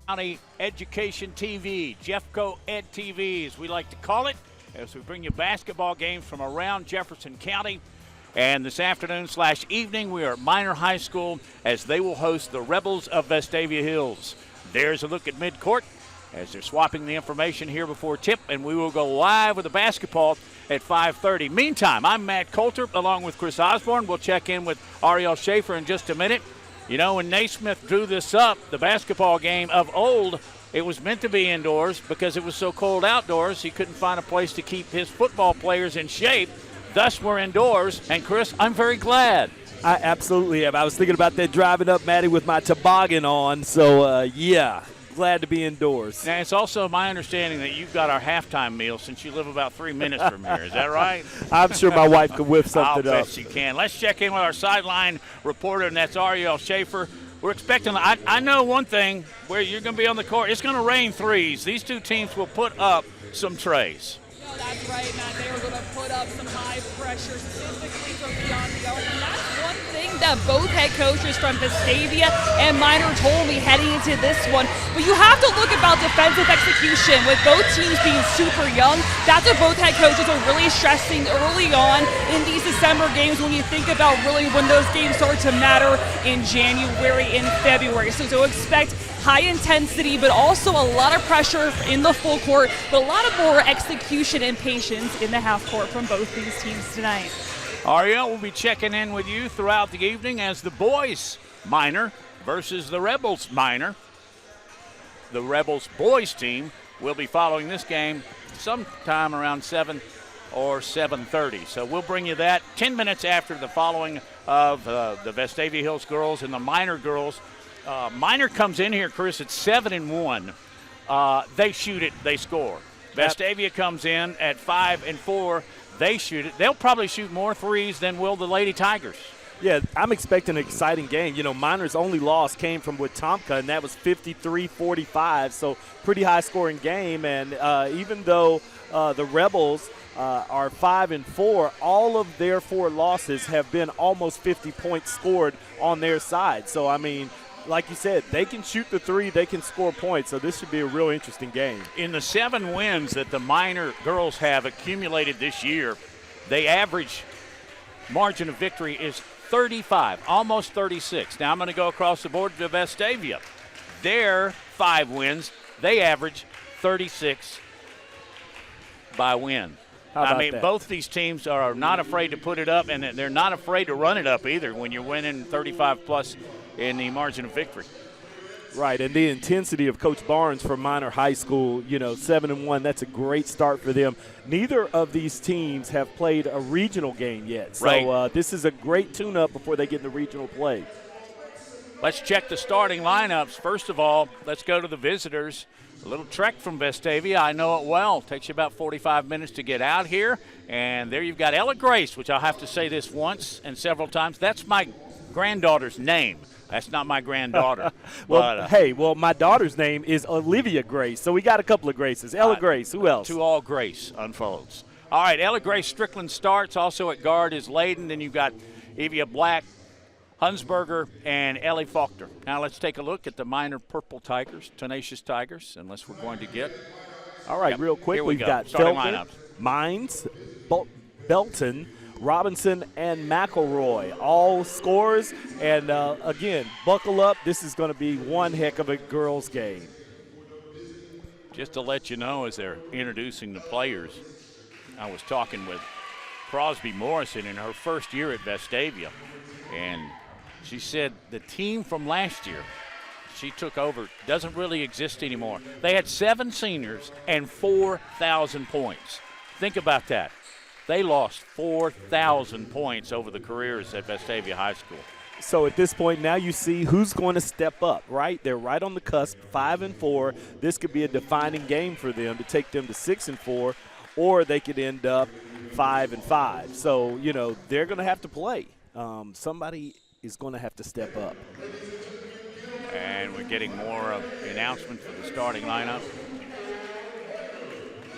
County Education TV, Jeffco Ed TV, as we like to call it, as we bring you basketball games from around Jefferson County. And this afternoon/evening, we are at Minor High School as they will host the Rebels of Vestavia Hills. There's a look at midcourt as they're swapping the information here before tip, and we will go live with the basketball at 5:30. Meantime, I'm Matt Coulter along with Chris Osborne. We'll check in with Ariel Schaefer in just a minute. You know, when Naismith drew this up, the basketball game of old, it was meant to be indoors because it was so cold outdoors he couldn't find a place to keep his football players in shape. Thus, we're indoors. And, Chris, I'm very glad. I absolutely am. I was thinking about that driving up, Maddie, with my toboggan on. So, yeah, glad to be indoors. Now, it's also my understanding that you've got our halftime meal since you live about 3 minutes from here. Is that right? I'm sure my wife could whip something up. I'll bet she can. Let's check in with our sideline reporter, and that's Ariel Schaefer. We're expecting – I know one thing, where you're going to be on the court. It's going to rain threes. These two teams will put up some trays. No, that's right, Matt. They are going to put up some high pressure, specifically from beyond the arc. And that's one thing that both head coaches from Vestavia and Minor told me heading into this one. But you have to look about defensive execution. With both teams being super young, that's what both head coaches are really stressing early on in these December games when you think about really when those games start to matter in January and February. So expect high intensity, but also a lot of pressure in the full court, but a lot of more execution and patience in the half court from both these teams tonight. Ariel will be checking in with you throughout the evening as the boys Minor versus the Rebels Minor. The Rebels boys team will be following this game sometime around 7 or 7:30. So we'll bring you that 10 minutes after the following of the Vestavia Hills girls and the Minor girls. Minor comes in here, Chris, at 7-1. They shoot it, they score. Vestavia comes in at 5-4. They shoot it. They'll probably shoot more threes than will the Lady Tigers. Yeah, I'm expecting an exciting game. You know, Minor's only loss came from Wetumpka, and that was 53-45, so pretty high-scoring game. And even though the Rebels are 5-4, all of their 4 losses have been almost 50 points scored on their side. So, I mean, like you said, they can shoot the three, they can score points, so this should be a real interesting game. In the 7 wins that the Minor girls have accumulated this year, they average margin of victory is 35, almost 36. Now I'm going to go across the board to Vestavia. Their 5 wins, they average 36 by win. I mean, both these teams are not afraid to put it up, and they're not afraid to run it up either when you're winning 35-plus in the margin of victory. Right, and the intensity of Coach Barnes from Minor High School, you know, 7-1, that's a great start for them. Neither of these teams have played a regional game yet, so this is a great tune-up before they get into regional play. Let's check the starting lineups. First of all, let's go to the visitors. A little trek from Vestavia. I know it well. Takes you about 45 minutes to get out here. And there you've got Ella Grace, which I'll have to say this once and several times. That's my granddaughter's name. That's not my granddaughter. Well, my daughter's name is Olivia Grace, so we got a couple of Graces. Ella Grace, who else? To all Grace unfolds. All right, Ella Grace Strickland starts. Also at guard is Layden. Then you've got Evia Black, Hunsberger, and Ellie Faulkner. Now let's take a look at the Minor Purple Tigers, Tenacious Tigers, unless we're going to get. All right, real quick, we've got Felker, Mines, Belton, Robinson, and McElroy, all scores. And, again, buckle up. This is going to be one heck of a girls' game. Just to let you know, as they're introducing the players, I was talking with Crosby Morrison in her first year at Vestavia, and she said the team from last year she took over doesn't really exist anymore. They had 7 seniors and 4,000 points. Think about that. They lost 4,000 points over the careers at Vestavia High School. So at this point now you see who's going to step up, right? They're right on the cusp, 5-4. This could be a defining game for them to take them to 6-4, or they could end up 5-5. So, you know, they're going to have to play. Somebody is going to have to step up. And we're getting more announcements for the starting lineup.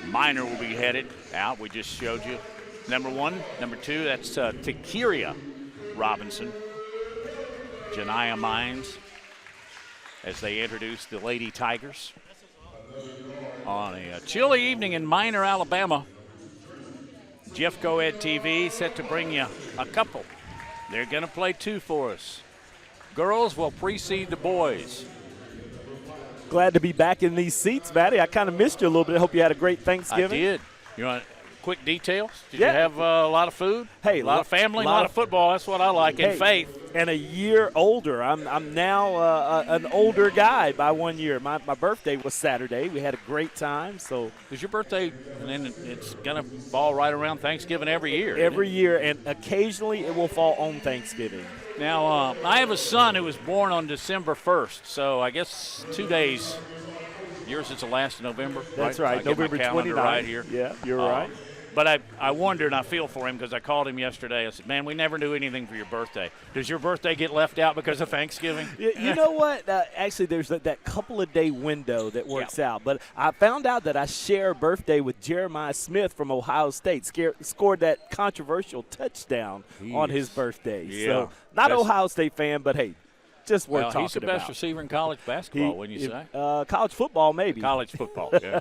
Minor will be headed out. We just showed you. Number 1, number 2, that's Takiria Robinson. Janiyah Mines as they introduce the Lady Tigers. On a chilly evening in Minor, Alabama, Jeff Coed TV set to bring you a couple. They're going to play two for us. Girls will precede the boys. Glad to be back in these seats, Matty. I kind of missed you a little bit. I hope you had a great Thanksgiving. I did. You want quick details? Did Yeah. you have a lot of food? Hey, a lot of family, a lot of football. That's what I like, and faith. And a year older. I'm now an older guy by 1 year. My birthday was Saturday. We had a great time. So is your birthday, and then it's going to fall right around Thanksgiving every year? Every year, and occasionally it will fall on Thanksgiving. Now, I have a son who was born on December 1st, so I guess 2 days. Yours is the last of November, That's right, November 29th. Right here. Yeah, you're right. But I wondered, and I feel for him because I called him yesterday. I said, man, we never do anything for your birthday. Does your birthday get left out because of Thanksgiving? You know what? Actually, there's that couple of day window that works out. But I found out that I share a birthday with Jeremiah Smith from Ohio State. Scored that controversial touchdown on his birthday. Yeah. So not Ohio State fan, but hey, just worth talking about. He's the best receiver in college basketball, wouldn't you say? College football, maybe. College football, yeah.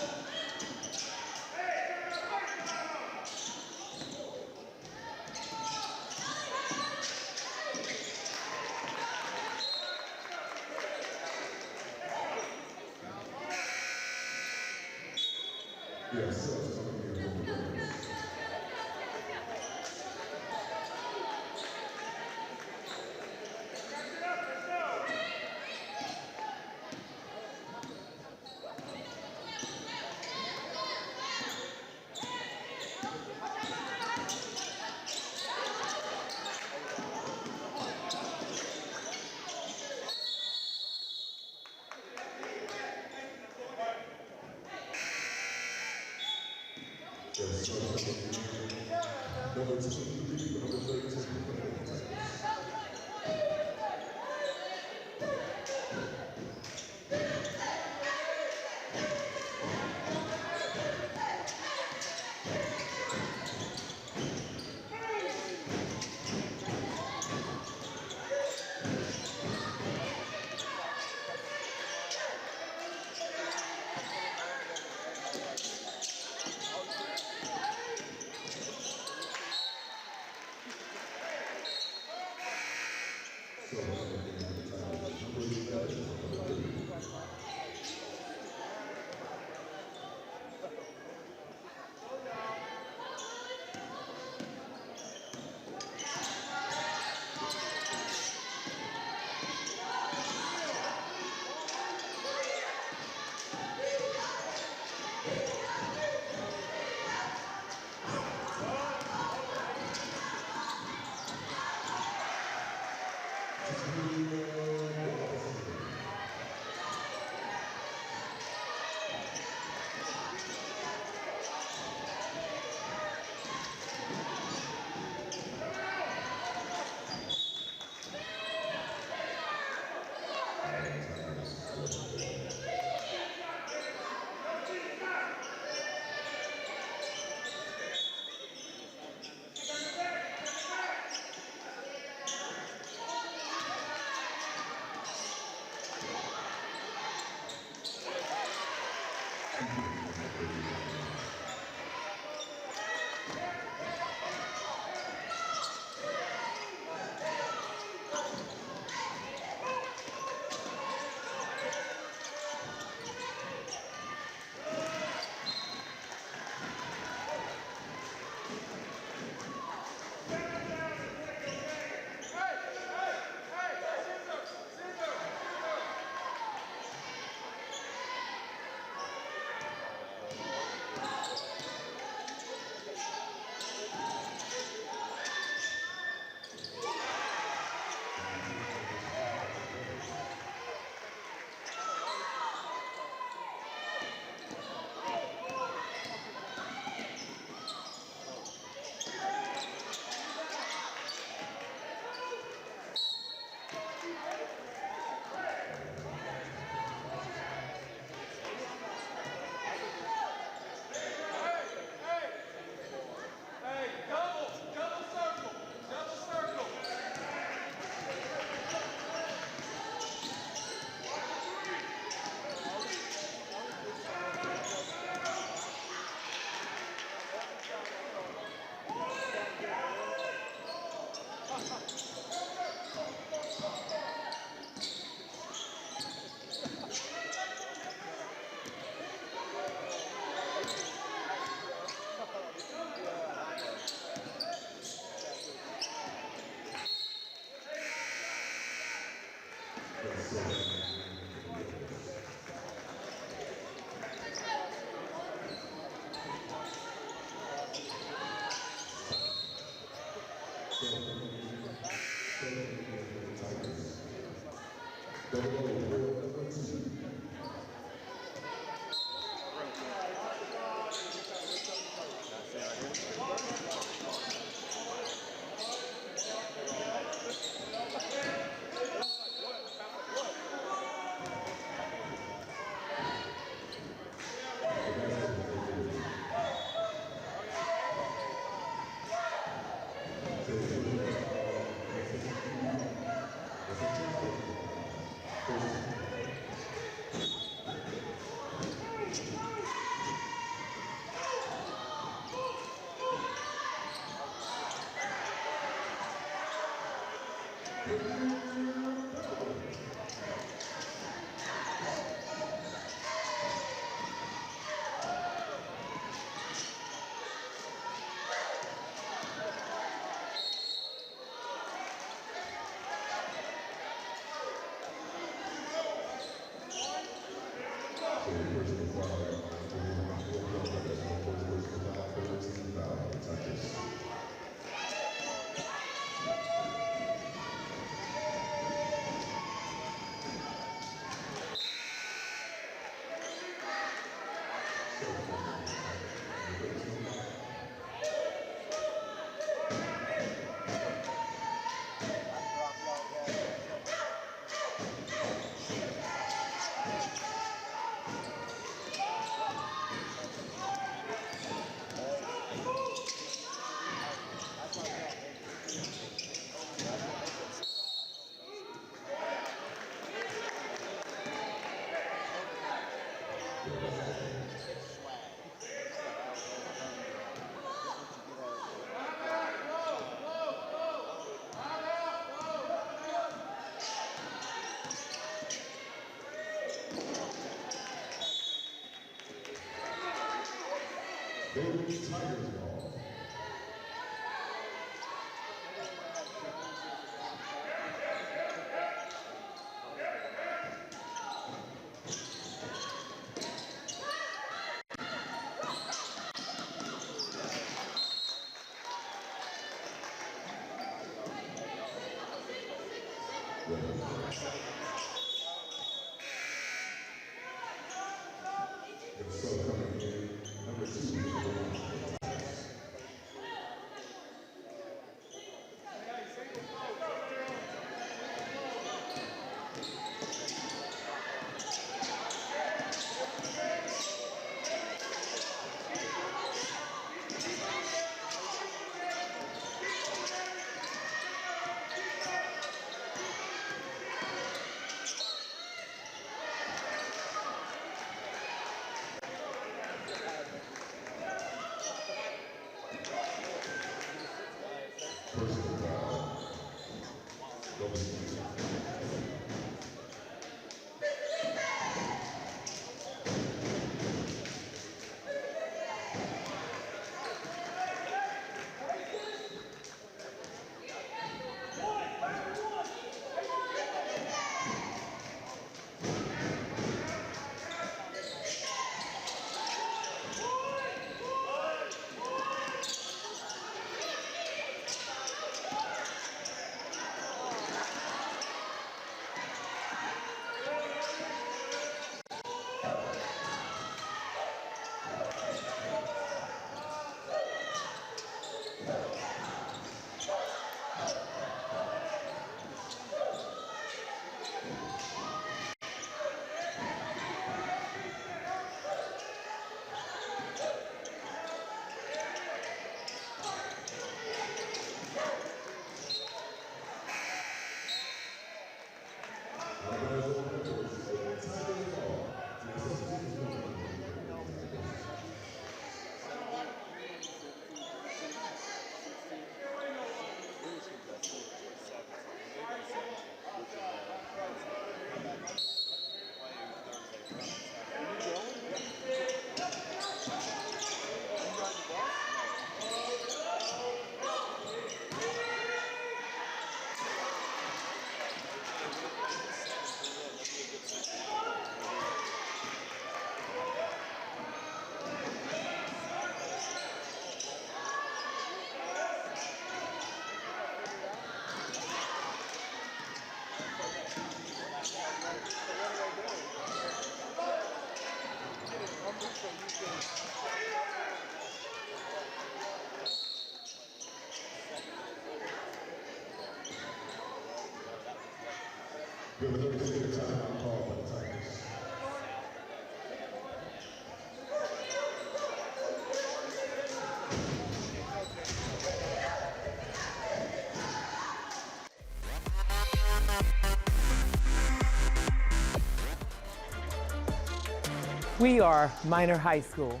We are Minor High School,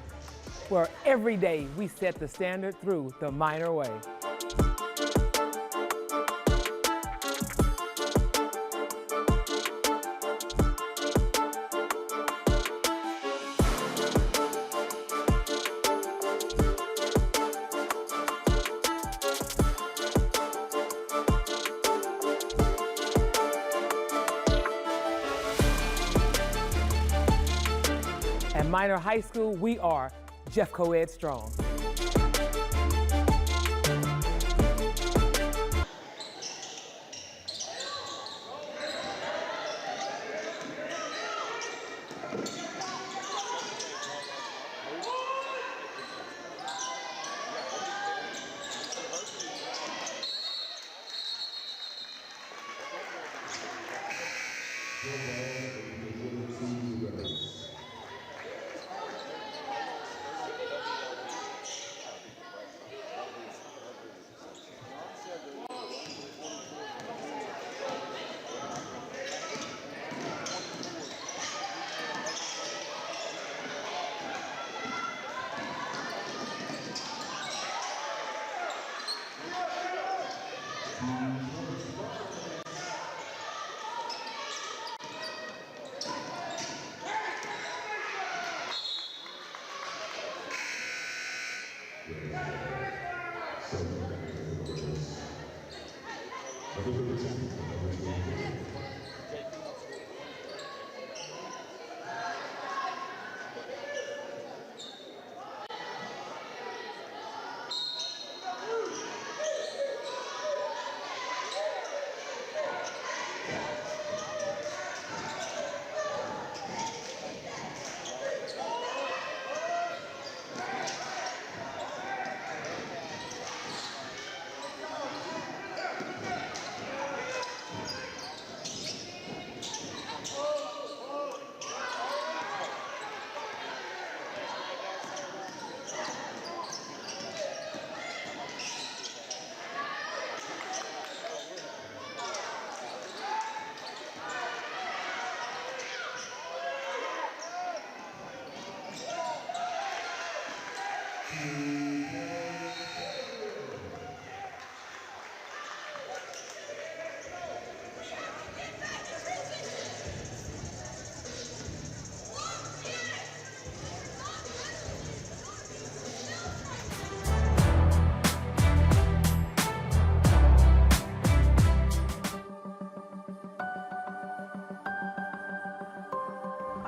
where every day we set the standard through the Minor way. At Minor High School, we are Jeff Co-Ed Strong.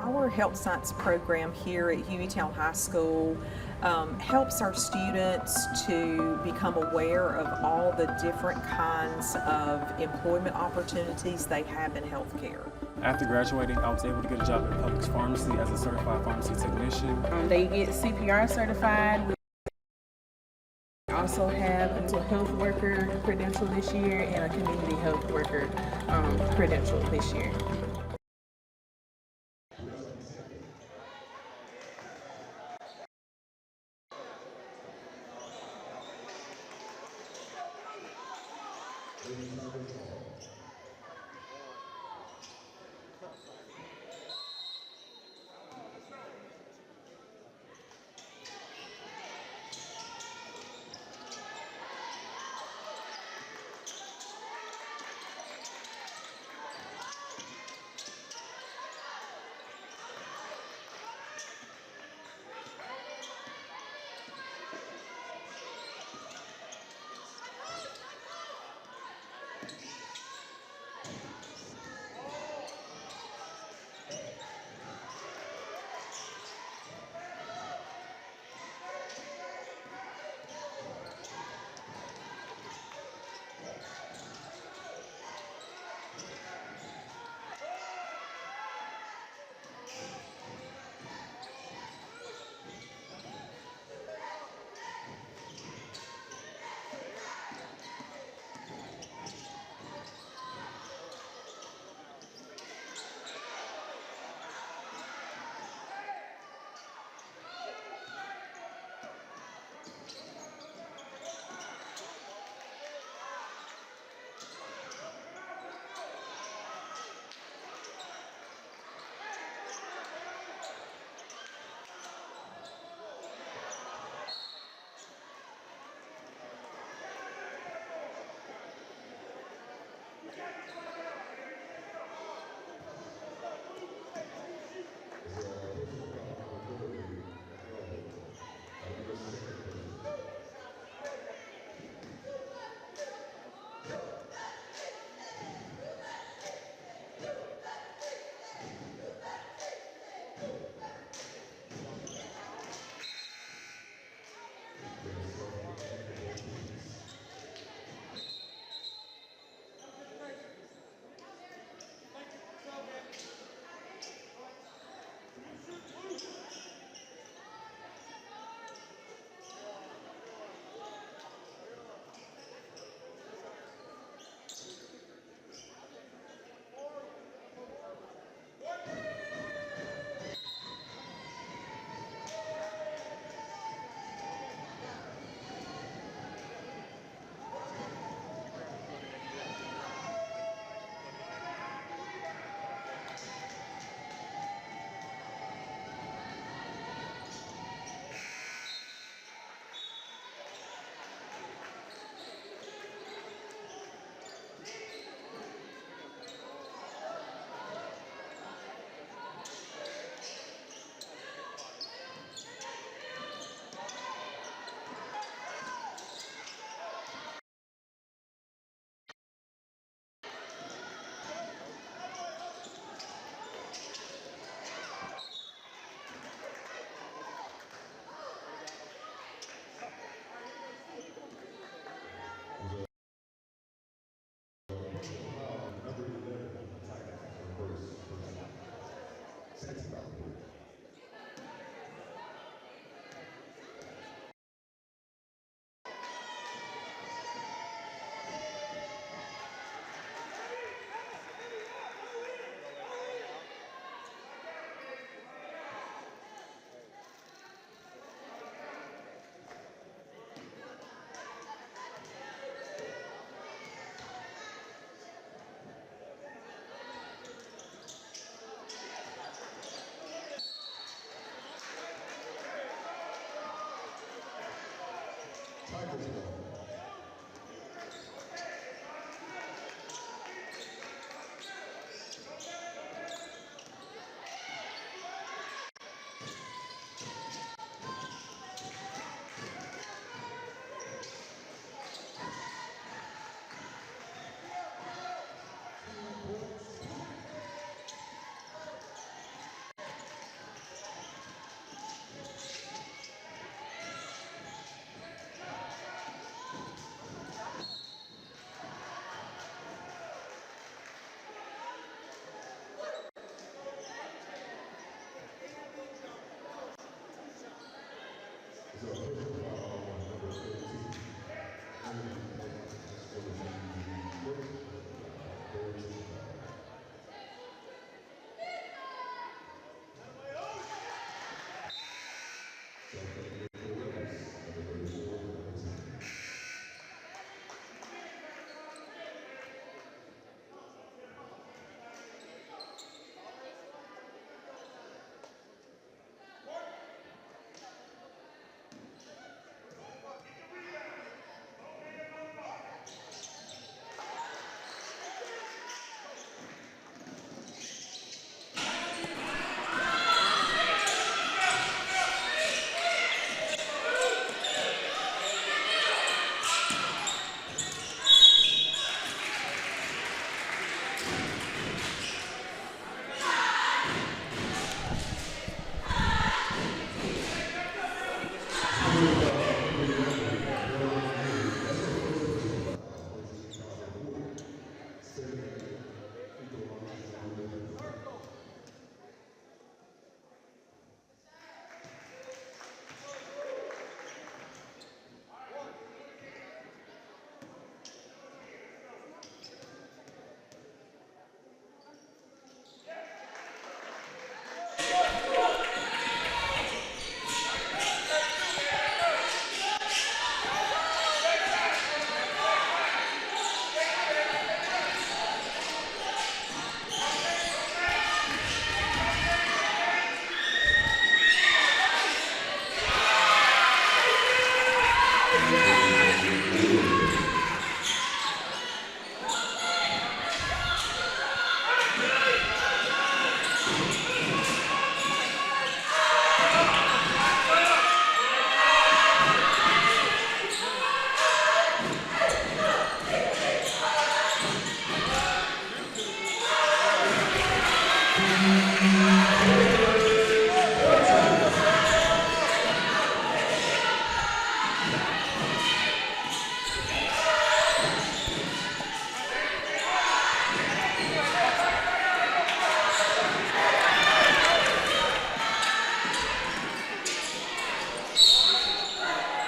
Our health science program here at Hueytown High School helps our students to become aware of all the different kinds of employment opportunities they have in healthcare. After graduating, I was able to get a job at Publix Pharmacy as a certified pharmacy technician. They get CPR certified. We also have a mental health worker credential this year and a community health worker credential this year.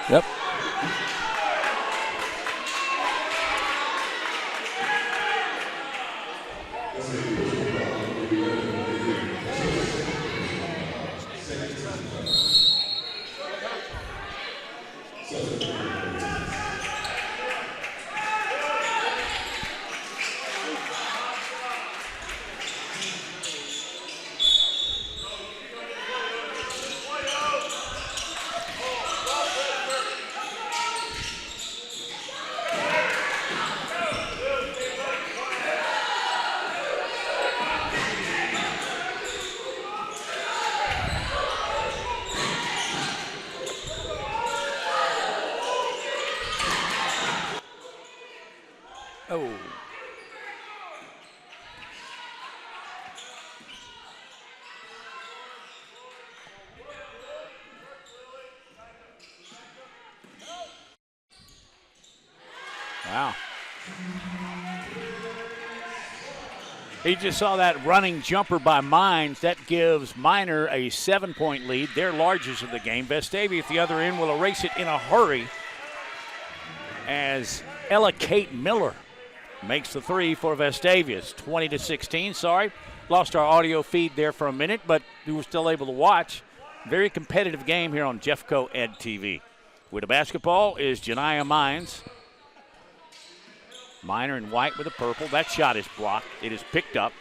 Yep. Oh. Wow. He just saw that running jumper by Mines. That gives Minor a 7-point lead, their largest of the game. Vestavia at the other end will erase it in a hurry as Ella Kate Miller makes the three for Vestavia. It's 20-16. Sorry, lost our audio feed there for a minute, but we were still able to watch. Very competitive game here on Jeffco Ed TV. With the basketball is Janiyah Mines. Minor in white with a purple. That shot is blocked. It is picked up.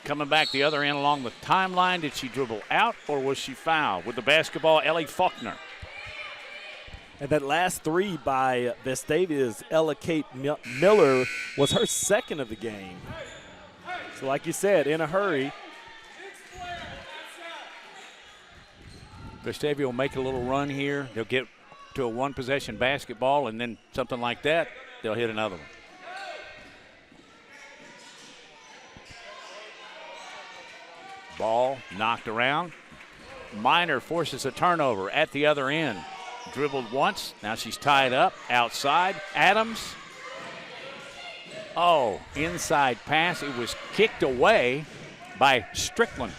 Coming back the other end along the timeline. Did she dribble out or was she fouled? With the basketball, Ellie Faulkner. And that last three by Vestavia's Ella Kate Miller was her second of the game. So like you said, in a hurry. Vestavia will make a little run here. They'll get to a one-possession basketball, and then something like that, they'll hit another one. Ball knocked around. Minor forces a turnover at the other end. Dribbled once. Now she's tied up. Outside. Adams. Oh, inside pass. It was kicked away by Strickland.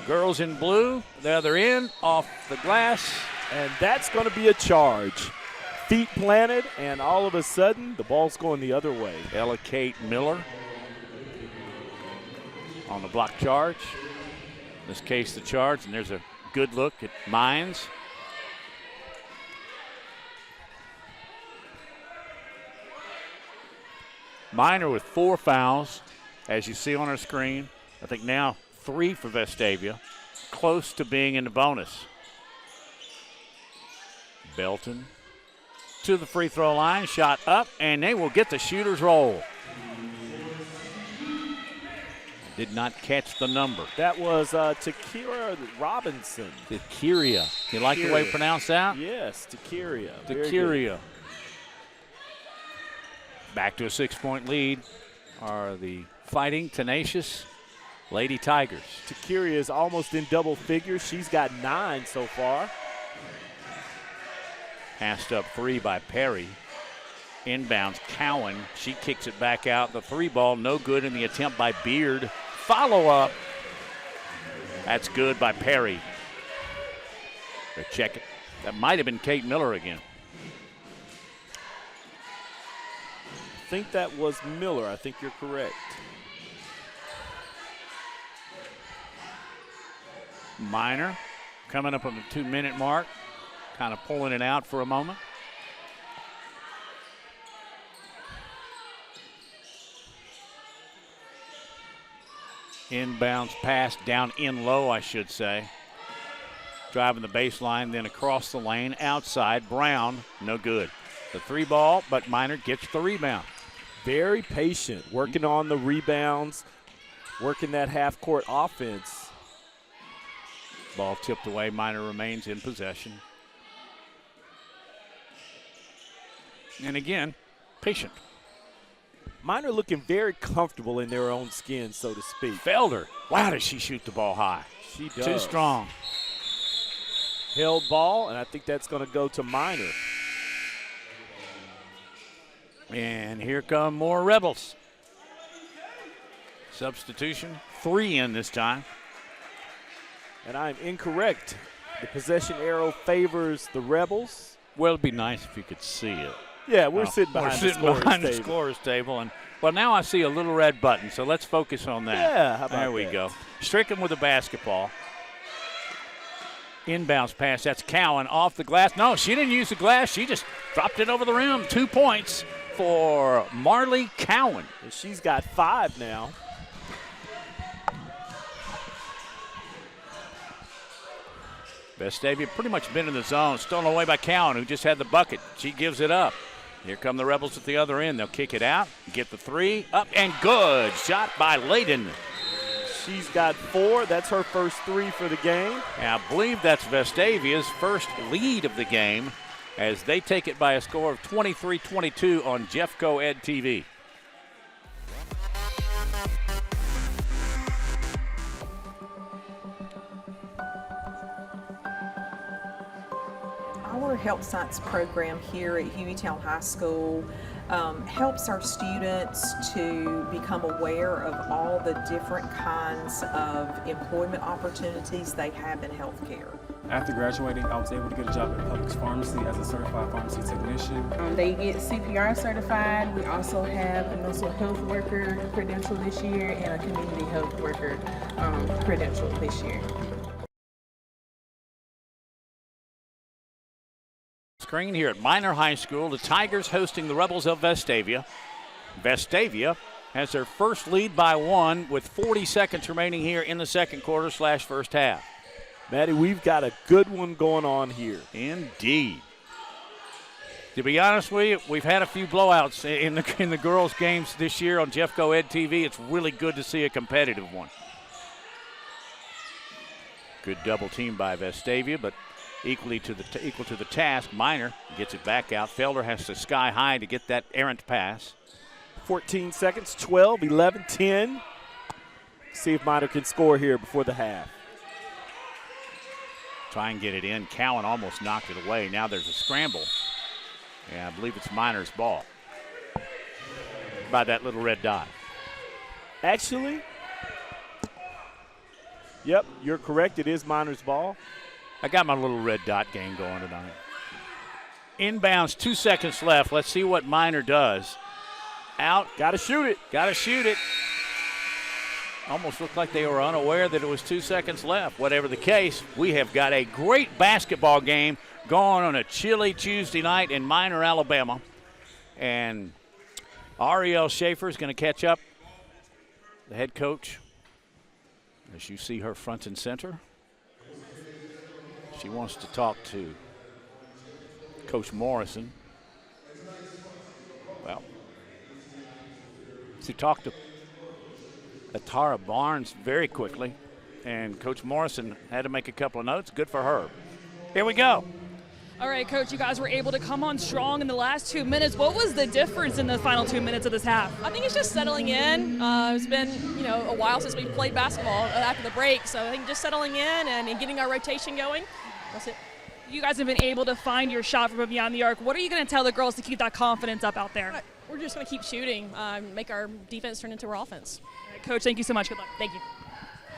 Girls in blue. The other end. Off the glass. And that's going to be a charge. Feet planted, and all of a sudden, the ball's going the other way. Ella Kate Miller on the block charge. In this case, the charge, and there's a good look at Mines. Minor with 4 fouls, as you see on our screen. I think now 3 for Vestavia, close to being in the bonus. Belton to the free throw line, shot up, and they will get the shooter's roll. Did not catch the number. That was Takira Robinson. Takiria. You like the way you pronounce that? Yes, Takiria. Takiria. Back to a 6-point lead are the fighting, tenacious Lady Tigers. Takiria is almost in double figures. She's got 9 so far. Passed up 3 by Perry. Inbounds, Cowan. She kicks it back out. The 3 ball, no good in the attempt by Beard. Follow up. That's good by Perry. They check it. That might have been Kate Miller again. I think that was Miller. I think you're correct. Minor coming up on the 2-minute mark. Kind of pulling it out for a moment. Inbounds pass down in low, I should say. Driving the baseline, then across the lane, outside. Brown, no good. The 3 ball, but Minor gets the rebound. Very patient, working on the rebounds, working that half-court offense. Ball tipped away. Minor remains in possession. And again, patient. Minor looking very comfortable in their own skin, so to speak. Felder. Wow, does she shoot the ball high. She does. Too strong. Held ball, and I think that's going to go to Minor. And here come more Rebels. Substitution, 3 in this time. And I'm incorrect. The possession arrow favors the Rebels. Well, it'd be nice if you could see it. Yeah, we're sitting behind the scorer's table. And well, now I see a little red button, so let's focus on that. Yeah, how about there we go. Stricken with the basketball. Inbounds pass. That's Cowan off the glass. No, she didn't use the glass. She just dropped it over the rim. 2 points for Marley Cowan. And she's got 5 now. Vestavia pretty much been in the zone. Stolen away by Cowan, who just had the bucket. She gives it up. Here come the Rebels at the other end. They'll kick it out, get the 3, up and good. Shot by Layden. She's got 4. That's her first 3 for the game. And I believe that's Vestavia's first lead of the game as they take it by a score of 23-22 on Jeffco Ed TV. our health science program here at Hueytown High School helps our students to become aware of all the different kinds of employment opportunities they have in healthcare. After graduating, I was able to get a job at Publix Pharmacy as a certified pharmacy technician. They get CPR certified. We also have a mental health worker credential this year and a community health worker credential this year. Screen here at Minor High School, the Tigers hosting the Rebels of Vestavia. Vestavia has their first lead by 1 with 40 seconds remaining here in the second quarter / first half. Maddie, we've got a good one going on here. Indeed. To be honest with you, we've had a few blowouts in the girls' games this year on Jeffco Ed TV. It's really good to see a competitive one. Good double team by Vestavia, but equal to the task. Minor gets it back out. Felder has to sky high to get that errant pass. 14 seconds, 12, 11, 10. See if Minor can score here before the half. Try and get it in. Cowan almost knocked it away. Now there's a scramble. And I believe it's Minor's ball by that little red dot. Actually, yep, you're correct. It is Minor's ball. I got my little red dot game going tonight. Inbounds, 2 seconds left. Let's see what Minor does. Out. Got to shoot it. Got to shoot it. Almost looked like they were unaware that it was 2 seconds left. Whatever the case, we have got a great basketball game going on a chilly Tuesday night in Minor, Alabama. And Ariel Schaefer is going to catch up, the head coach, as you see her front and center. She wants to talk to Coach Morrison. Well, she talked to Atara Barnes very quickly, and Coach Morrison had to make a couple of notes. Good for her. Here we go. All right, Coach, you guys were able to come on strong in the last 2 minutes. What was the difference in the final 2 minutes of this half? I think it's just settling in. It's been, a while since we played basketball after the break, so I think just settling in and getting our rotation going. That's it. You guys have been able to find your shot from beyond the arc. What are you going to tell the girls to keep that confidence up out there? We're just going to keep shooting, make our defense turn into our offense. All right, Coach, thank you so much. Good luck. Thank you.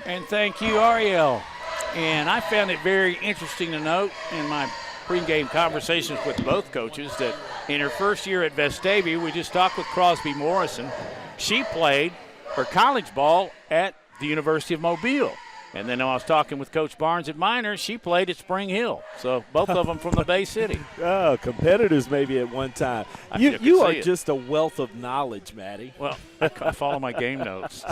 And thank you, Ariel. And I found it very interesting to note in my pregame conversations with both coaches that in her first year at Vestavia, we just talked with Crosby Morrison. She played her college ball at the University of Mobile. And then I was talking with Coach Barnes at Minor. She played at Spring Hill. So both of them from the Bay City. Oh, competitors maybe at one time. You are just a wealth of knowledge, Maddie. Well, I follow my game notes.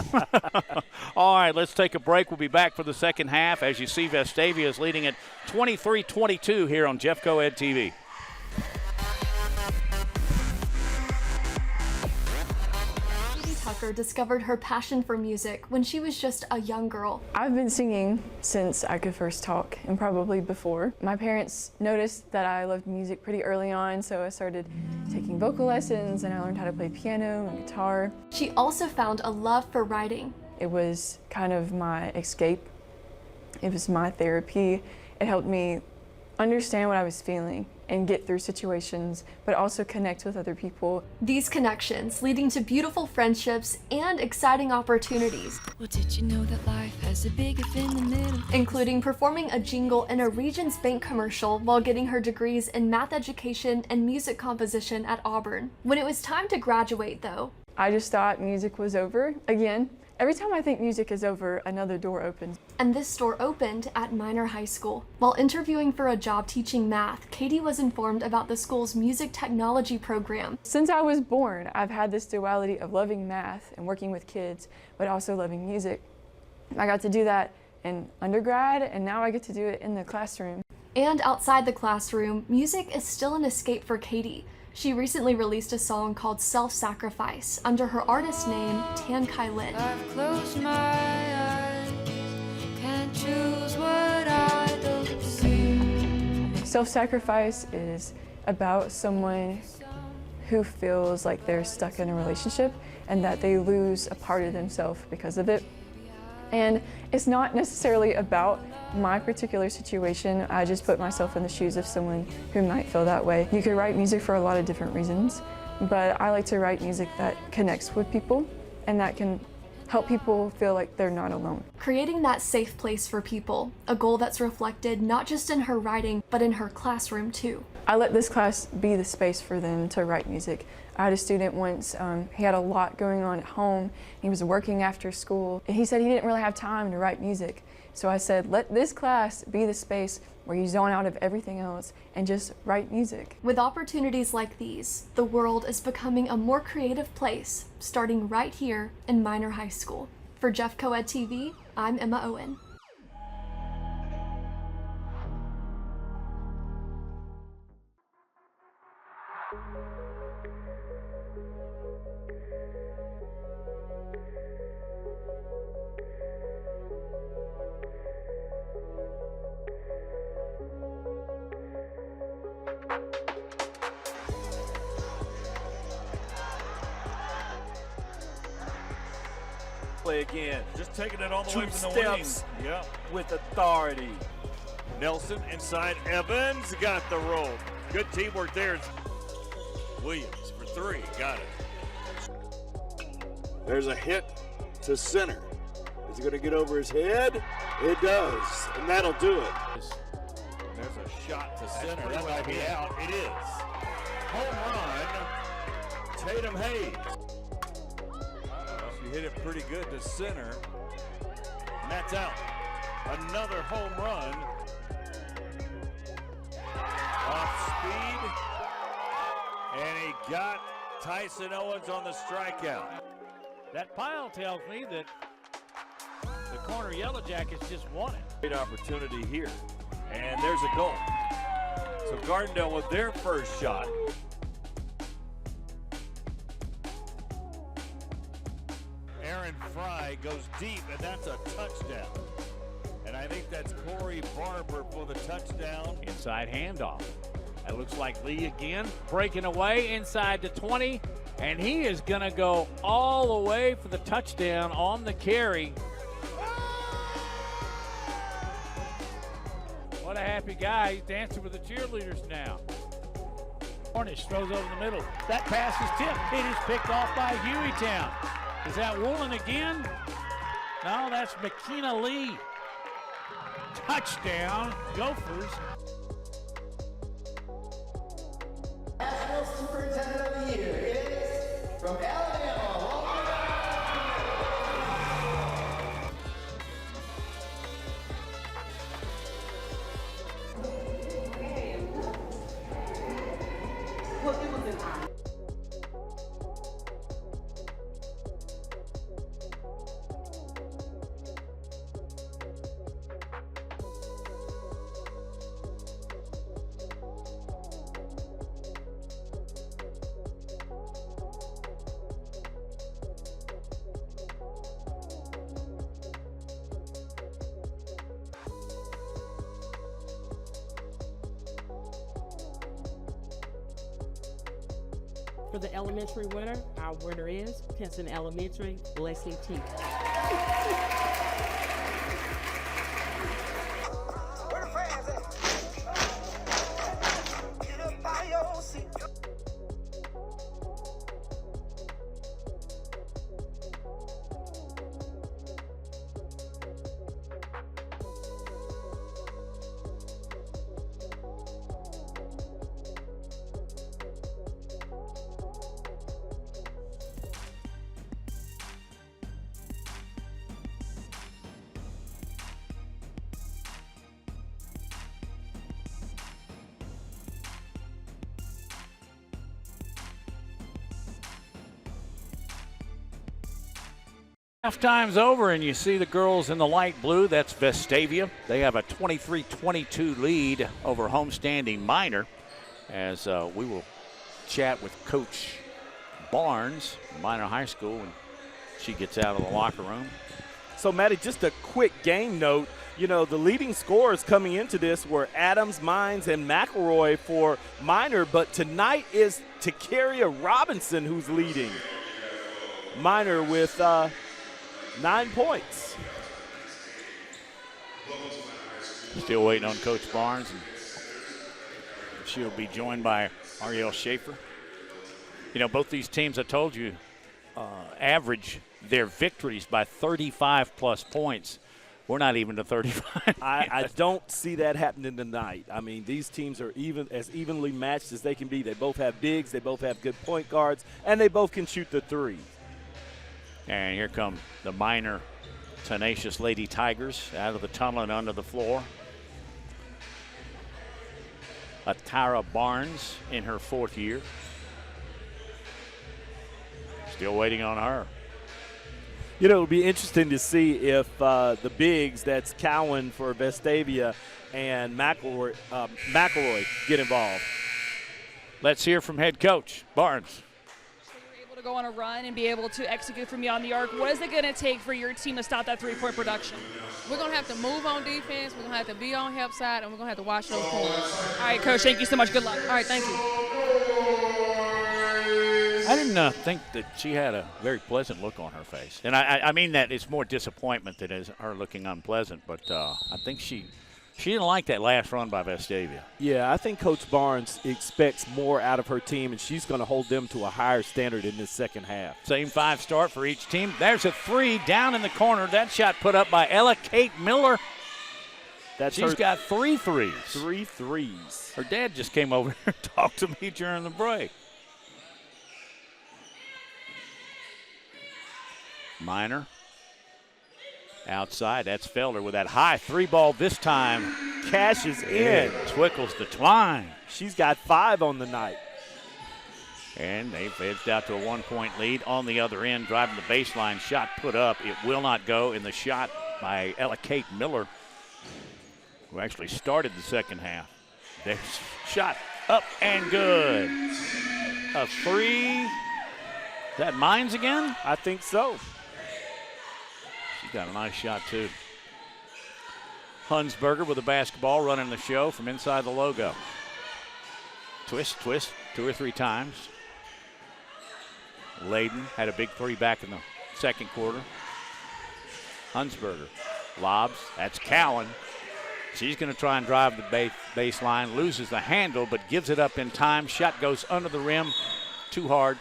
All right, let's take a break. We'll be back for the second half. As you see, Vestavia is leading at 23-22 here on Jeffco Ed TV. Tucker discovered her passion for music when she was just a young girl. I've been singing since I could first talk, and probably before. My parents noticed that I loved music pretty early on, so I started taking vocal lessons and I learned how to play piano and guitar. She also found a love for writing. It was kind of my escape. It was my therapy. It helped me understand what I was feeling and get through situations, but also connect with other people. These connections leading to beautiful friendships and exciting opportunities. Well, did you know that life has a big if in the middle? Including performing a jingle in a Regions Bank commercial while getting her degrees in math education and music composition at Auburn. When it was time to graduate, though, I just thought music was over again. Every time I think music is over, another door opens. And this door opened at Minor High School. While interviewing for a job teaching math, Katie was informed about the school's music technology program. Since I was born, I've had this duality of loving math and working with kids, but also loving music. I got to do that in undergrad, and now I get to do it in the classroom. And outside the classroom, music is still an escape for Katie. She recently released a song called Self-Sacrifice under her artist name, Tan Kai Lin. I've closed my eyes, can't choose what I don't see. Self-sacrifice is about someone who feels like they're stuck in a relationship and that they lose a part of themselves because of it. And it's not necessarily about my particular situation, I just put myself in the shoes of someone who might feel that way. You could write music for a lot of different reasons, but I like to write music that connects with people and that can help people feel like they're not alone. Creating that safe place for people, a goal that's reflected not just in her writing, but in her classroom too. I let this class be the space for them to write music. I had a student once, he had a lot going on at home. He was working after school, and he said he didn't really have time to write music. So I said, let this class be the space where you zone out of everything else and just write music. With opportunities like these, the world is becoming a more creative place, starting right here in Minor High School. For Jeff Coed TV, I'm Emma Owen. Play again. Just taking it all the way Two from the wing. steps Yeah. with authority. Nelson inside. Evans got the roll. Good teamwork there. Williams for three. Got it. There's a hit to center. Is he going to get over his head? It does, and that'll do it. There's a shot to center. That might be out. It is. Home run. Tatum Hayes. She hit it pretty good to center. And that's out. Another home run. Off speed. And he got Tyson Owens on the strikeout. That pile tells me that the corner Yellow Jackets just won it. Great opportunity here. And there's a goal. So Gardendale with their first shot. Aaron Fry goes deep, and that's a touchdown. And I think that's Corey Barber for the touchdown. Inside handoff. That looks like Lee again, breaking away inside the 20, and he is going to go all the way for the touchdown on the carry. What a happy guy. He's dancing with the cheerleaders now. Cornish throws over the middle. That pass is tipped. It is picked off by Hueytown. Is that Woolen again? No, that's McKenna Lee. Touchdown, Gophers. National Superintendent of the Year is from Alabama. For the elementary winner, our winner is Pinson Elementary, Leslie T. Halftime's over, and you see the girls in the light blue. That's Vestavia. They have a 23-22 lead over homestanding Minor, as we will chat with Coach Barnes, Minor High School, when she gets out of the locker room. So, Maddie, just a quick game note. You know, the leading scorers coming into this were Adams, Mines, and McElroy for Minor, but tonight is Takeria Robinson who's leading Minor with 9 points. Still waiting on Coach Barnes, and she'll be joined by Ariel Schaefer. You know, both these teams, I told you, average their victories by 35-plus points. We're not even to 35. I don't see that happening tonight. I mean, these teams are as evenly matched as they can be. They both have bigs, they both have good point guards, and they both can shoot the three. And here come the Minor tenacious Lady Tigers out of the tunnel and under the floor. Atara Barnes in her 4th year. Still waiting on her. You know, it'll be interesting to see if the bigs, that's Cowan for Vestavia and McElroy get involved. Let's hear from head coach Barnes. To go on a run and be able to execute from beyond the arc. What is it going to take for your team to stop that three-point production? We're going to have to move on defense. We're going to have to be on help side, and we're going to have to watch those corners. All right, Coach, thank you so much. Good luck. All right, thank you. I didn't think that she had a very pleasant look on her face. And I mean that it's more disappointment than is her looking unpleasant, but I think she didn't like that last run by Vestavia. Yeah, I think Coach Barnes expects more out of her team, and she's going to hold them to a higher standard in this second half. Same 5 start for each team. There's a 3 down in the corner. That shot put up by Ella Kate Miller. She's got 3 threes. 3 threes. Her dad just came over here and talked to me during the break. Minor. Outside, that's Felder with that high 3-ball this time. Cashes in. Twickles the twine. She's got 5 on the night. And they've edged out to a 1-point lead on the other end, driving the baseline. Shot put up. It will not go in the shot by Ella Kate Miller, who actually started the second half. There's shot up and good. A 3. Is that Mines again? I think so. She's got a nice shot, too. Hunsberger with the basketball running the show from inside the logo. Twist, 2 or 3 times. Layden had a big 3 back in the second quarter. Hunsberger lobs. That's Cowan. She's going to try and drive the baseline. Loses the handle, but gives it up in time. Shot goes under the rim. Too hard.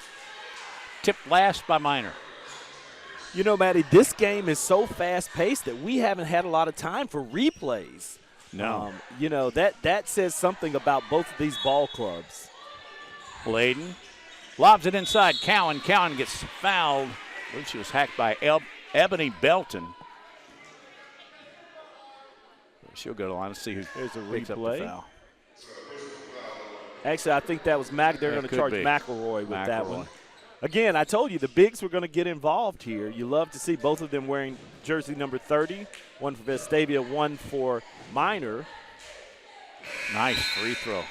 Tipped last by Minor. You know, Maddie, this game is so fast-paced that we haven't had a lot of time for replays. No. You know, that says something about both of these ball clubs. Layden lobs it inside. Cowan gets fouled. I believe she was hacked by Ebony Belton. She'll go to the line and see who picks up the foul. Actually, I think that was They're going to charge McElroy with that one. Again, I told you the bigs were going to get involved here. You love to see both of them wearing jersey number 30, one for Vestavia, one for Minor. Nice free throw.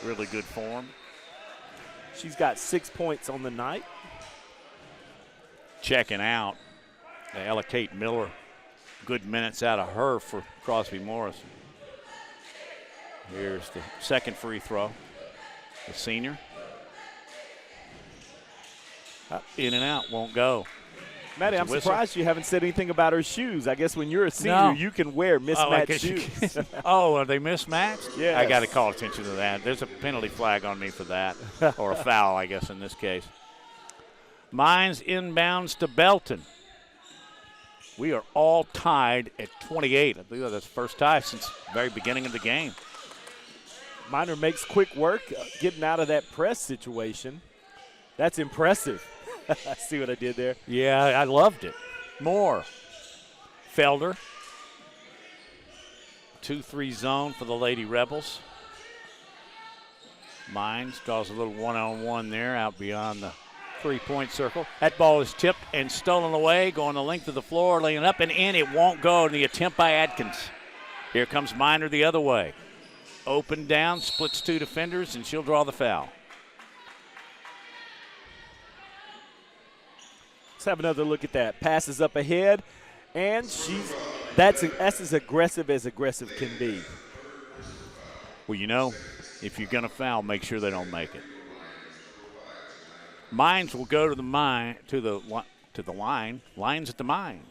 Really good form. She's got 6 points on the night. Checking out Ella Kate Miller. Good minutes out of her for Crosby Morrison. Here's the second free throw. The senior. In and out, won't go. Maddie, I'm surprised you haven't said anything about her shoes. I guess when you're a senior, you can wear mismatched shoes. Oh, are they mismatched? Yes. I got to call attention to that. There's a penalty flag on me for that, or a foul, I guess, in this case. Mines inbounds to Belton. We are all tied at 28. I believe that's the first tie since the very beginning of the game. Minor makes quick work getting out of that press situation. That's impressive. See what I did there? Yeah, I loved it. More. Felder. 2-3 zone for the Lady Rebels. Mines draws a little one-on-one there out beyond the 3-point circle. That ball is tipped and stolen away, going the length of the floor, laying up and in. It won't go. The attempt by Atkins. Here comes Minor the other way. Open down, splits 2 defenders, and she'll draw the foul. Let's have another look at that. Passes up ahead, and that's as aggressive can be. Well, you know, if you're going to foul, make sure they don't make it. Mines will go to the line. Lines at the mine.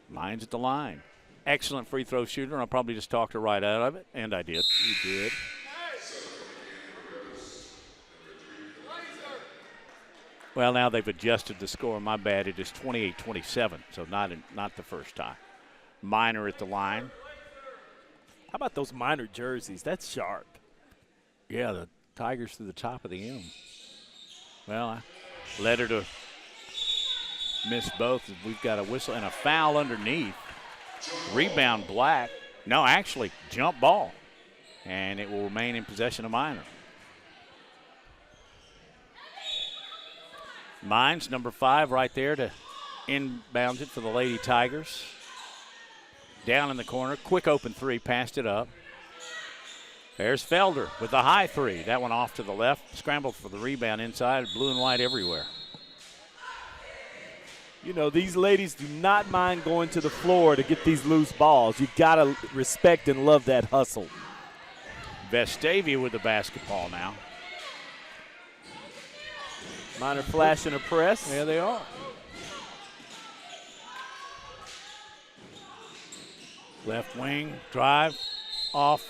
Mines at the line. excellent free throw shooter. I'll probably just talked her right out of it, and I did. You did. Well, now they've adjusted the score. My bad. It is 28-27, so not the first time. Minor at the line. How about those Minor jerseys? That's sharp. Yeah, the Tigers to the top of the M. Well, I led her to miss both. We've got a whistle and a foul underneath. Rebound Black. No, actually, jump ball. And it will remain in possession of Minor. Mines, number 5, right there to inbound it for the Lady Tigers. Down in the corner, quick open 3, passed it up. There's Felder with the high 3. That one off to the left, scrambled for the rebound inside, blue and white everywhere. You know, these ladies do not mind going to the floor to get these loose balls. You got to respect and love that hustle. Vestavia with the basketball now. Minor flash and a press. There they are. Left wing, drive, off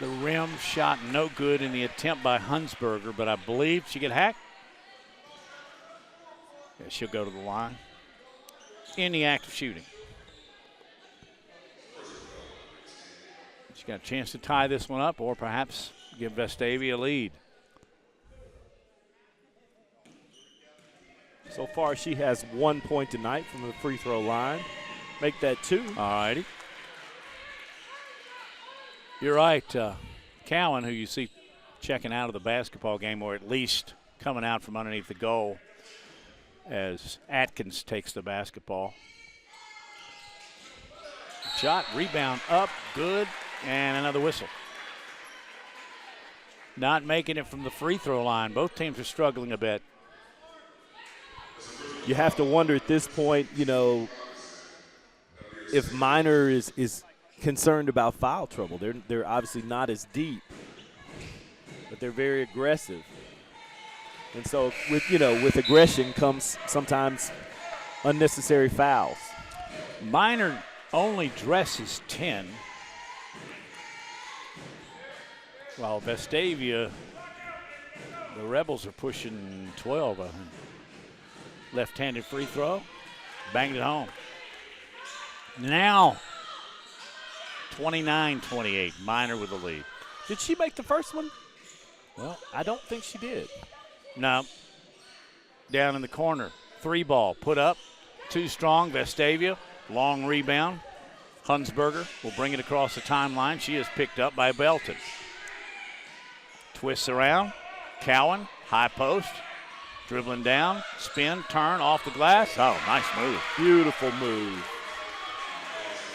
the rim, shot no good in the attempt by Hunsberger, but I believe she get hacked. Yeah, she'll go to the line. In the act of shooting. She got a chance to tie this one up or perhaps give Vestavia a lead. So far, she has 1 point tonight from the free throw line. Make that 2. All righty. You're right. Cowan, who you see checking out of the basketball game, or at least coming out from underneath the goal as Atkins takes the basketball. Shot, rebound up, good, and another whistle. Not making it from the free throw line. Both teams are struggling a bit. You have to wonder at this point, you know, if Minor is concerned about foul trouble. They're obviously not as deep, but they're very aggressive. And so with aggression comes sometimes unnecessary fouls. Minor only dresses 10, while Vestavia, the Rebels are pushing 12, I think. Left-handed free throw, banged it home. Now, 29-28, Minor with the lead. Did she make the first one? Well, I don't think she did. No. Down in the corner, 3 ball, put up, too strong, Vestavia, long rebound. Hunsberger will bring it across the timeline. She is picked up by Belton. Twists around, Cowan, high post. Dribbling down, spin, turn, off the glass. Oh, nice move. Beautiful move.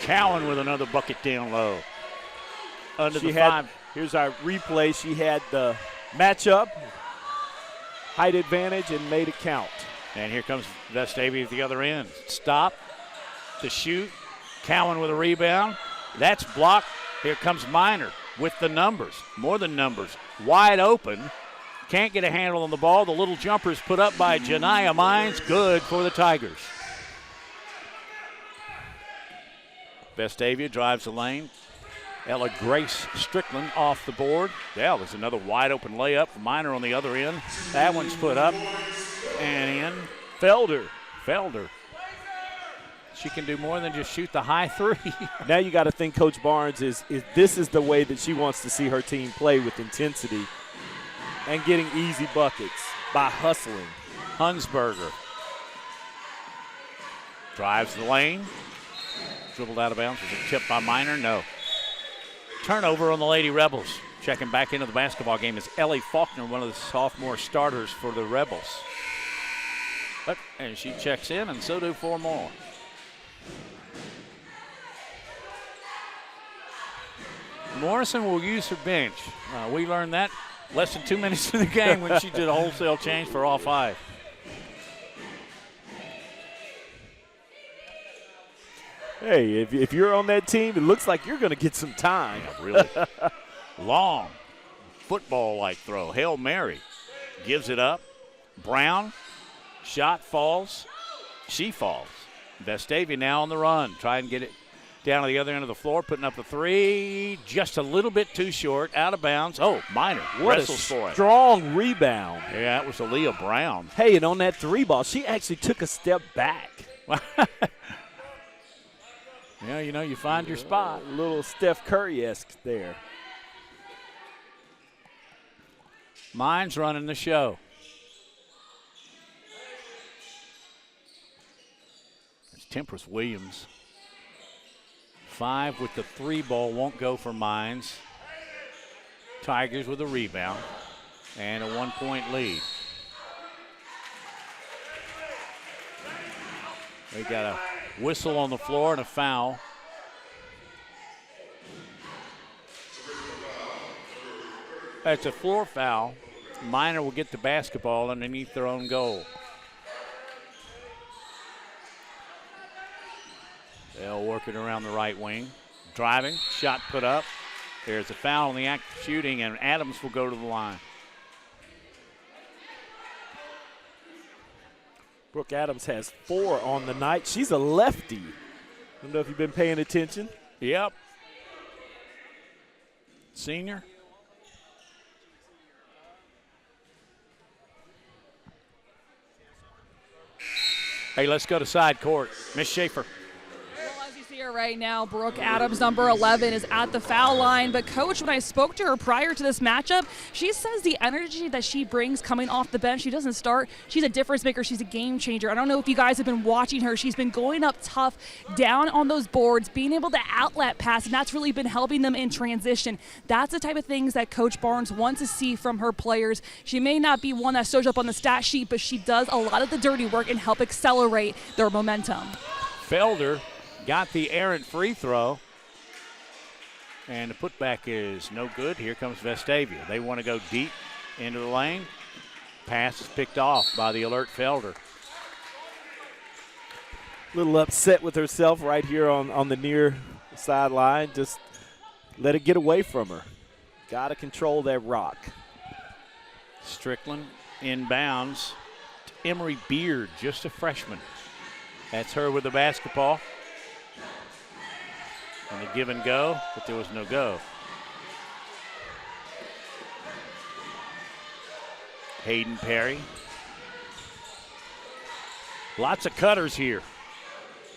Cowan with another bucket down low. Under she the had, 5. Here's our replay. She had the matchup, height advantage, and made it count. And here comes Vestavia at the other end. Stop to shoot. Cowan with a rebound. That's blocked. Here comes Minor with the numbers. More than numbers. Wide open. Can't get a handle on the ball. The little jumper is put up by Janiyah Mines. Good for the Tigers. Vestavia drives the lane. Ella Grace Strickland off the board. Yeah, there's another wide open layup for Minor on the other end. That one's put up and in. Felder. She can do more than just shoot the high 3. Now you got to think Coach Barnes is this is the way that she wants to see her team play, with intensity and getting easy buckets by hustling. Hunsberger drives the lane. Dribbled out of bounds. Was it tipped by Minor? No. Turnover on the Lady Rebels. Checking back into the basketball game is Ellie Faulkner, one of the sophomore starters for the Rebels. And she checks in, and so do 4 more. Morrison will use her bench. We learned that less than 2 minutes in the game when she did a wholesale change for all 5. Hey, if you're on that team, it looks like you're going to get some time. Yeah, really. Long, football-like throw. Hail Mary gives it up. Brown, shot falls. She falls. Vestavia now on the run. Try and get it Down to the other end of the floor, putting up the three. Just a little bit too short, out of bounds. Oh, Minor wrestles for it. Strong rebound. Yeah, it was Aaliyah Brown. Hey, and on that three ball, she actually took a step back. Yeah, you know, you find your spot. A little Steph Curry-esque there. Mine's running the show. It's Temperance Williams. 5 with the 3 ball, won't go for Mines. Tigers with a rebound and a 1-point lead. They got a whistle on the floor and a foul. That's a floor foul. Minor will get the basketball underneath their own goal. They'll work it around the right wing. Driving, shot put up. There's a foul in the act of shooting, and Adams will go to the line. Brooke Adams has 4 on the night. She's a lefty. I don't know if you've been paying attention. Yep. Senior. Hey, let's go to side court. Miss Schaefer. Here right now, Brooke Adams, number 11, is at the foul line. But, Coach, when I spoke to her prior to this matchup, she says the energy that she brings coming off the bench, she doesn't start. She's a difference maker. She's a game changer. I don't know if you guys have been watching her. She's been going up tough, down on those boards, being able to outlet pass, and that's really been helping them in transition. That's the type of things that Coach Barnes wants to see from her players. She may not be one that shows up on the stat sheet, but she does a lot of the dirty work and help accelerate their momentum. Felder got the errant free throw, and the putback is no good. Here comes Vestavia. They want to go deep into the lane. Pass is picked off by the alert Felder. A little upset with herself right here on the near sideline. Just let it get away from her. Got to control that rock. Strickland inbounds. Emery Beard, just a freshman. That's her with the basketball. And a give and go, but there was no go. Hayden Perry. Lots of cutters here.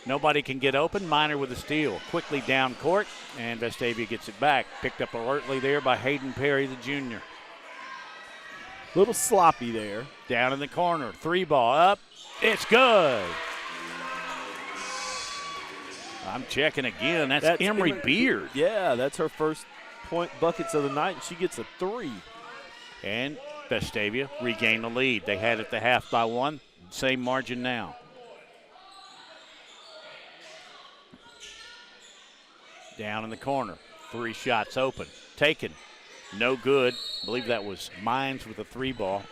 Nobody can get open. Minor with a steal. Quickly down court, and Vestavia gets it back. Picked up alertly there by Hayden Perry, the junior. Little sloppy there. Down in the corner. 3 ball up. It's good. I'm checking again. That's Emery Beard. Yeah, that's her first point buckets of the night, and she gets a 3. And Vestavia regained the lead. They had it at the half by 1. Same margin now. Down in the corner. 3 shots open. Taken. No good. I believe that was Mines with a 3 ball.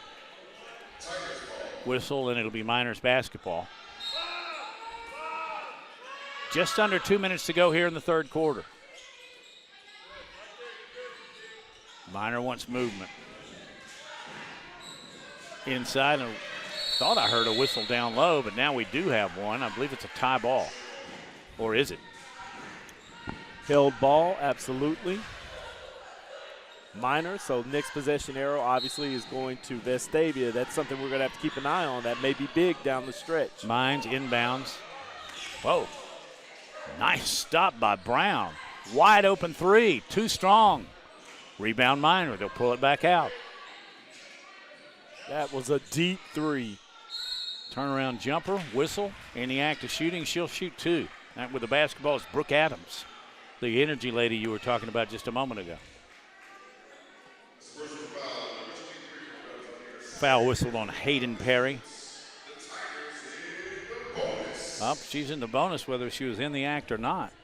Whistle, and it'll be Miners basketball. Just under 2 minutes to go here in the third quarter. Minor wants movement. Inside, and thought I heard a whistle down low, but now we do have one. I believe it's a tie ball. Or is it? Held ball, absolutely. Minor, so next possession arrow obviously is going to Vestavia. That's something we're going to have to keep an eye on. That may be big down the stretch. Mines inbounds. Whoa. Nice stop by Brown. Wide open 3, too strong. Rebound Minor, they'll pull it back out. That was a deep 3. Turnaround jumper, whistle. In the act of shooting, she'll shoot 2. That with the basketball is Brooke Adams, the energy lady you were talking about just a moment ago. Foul whistled on Hayden Perry. Up, she's in the bonus whether she was in the act or not.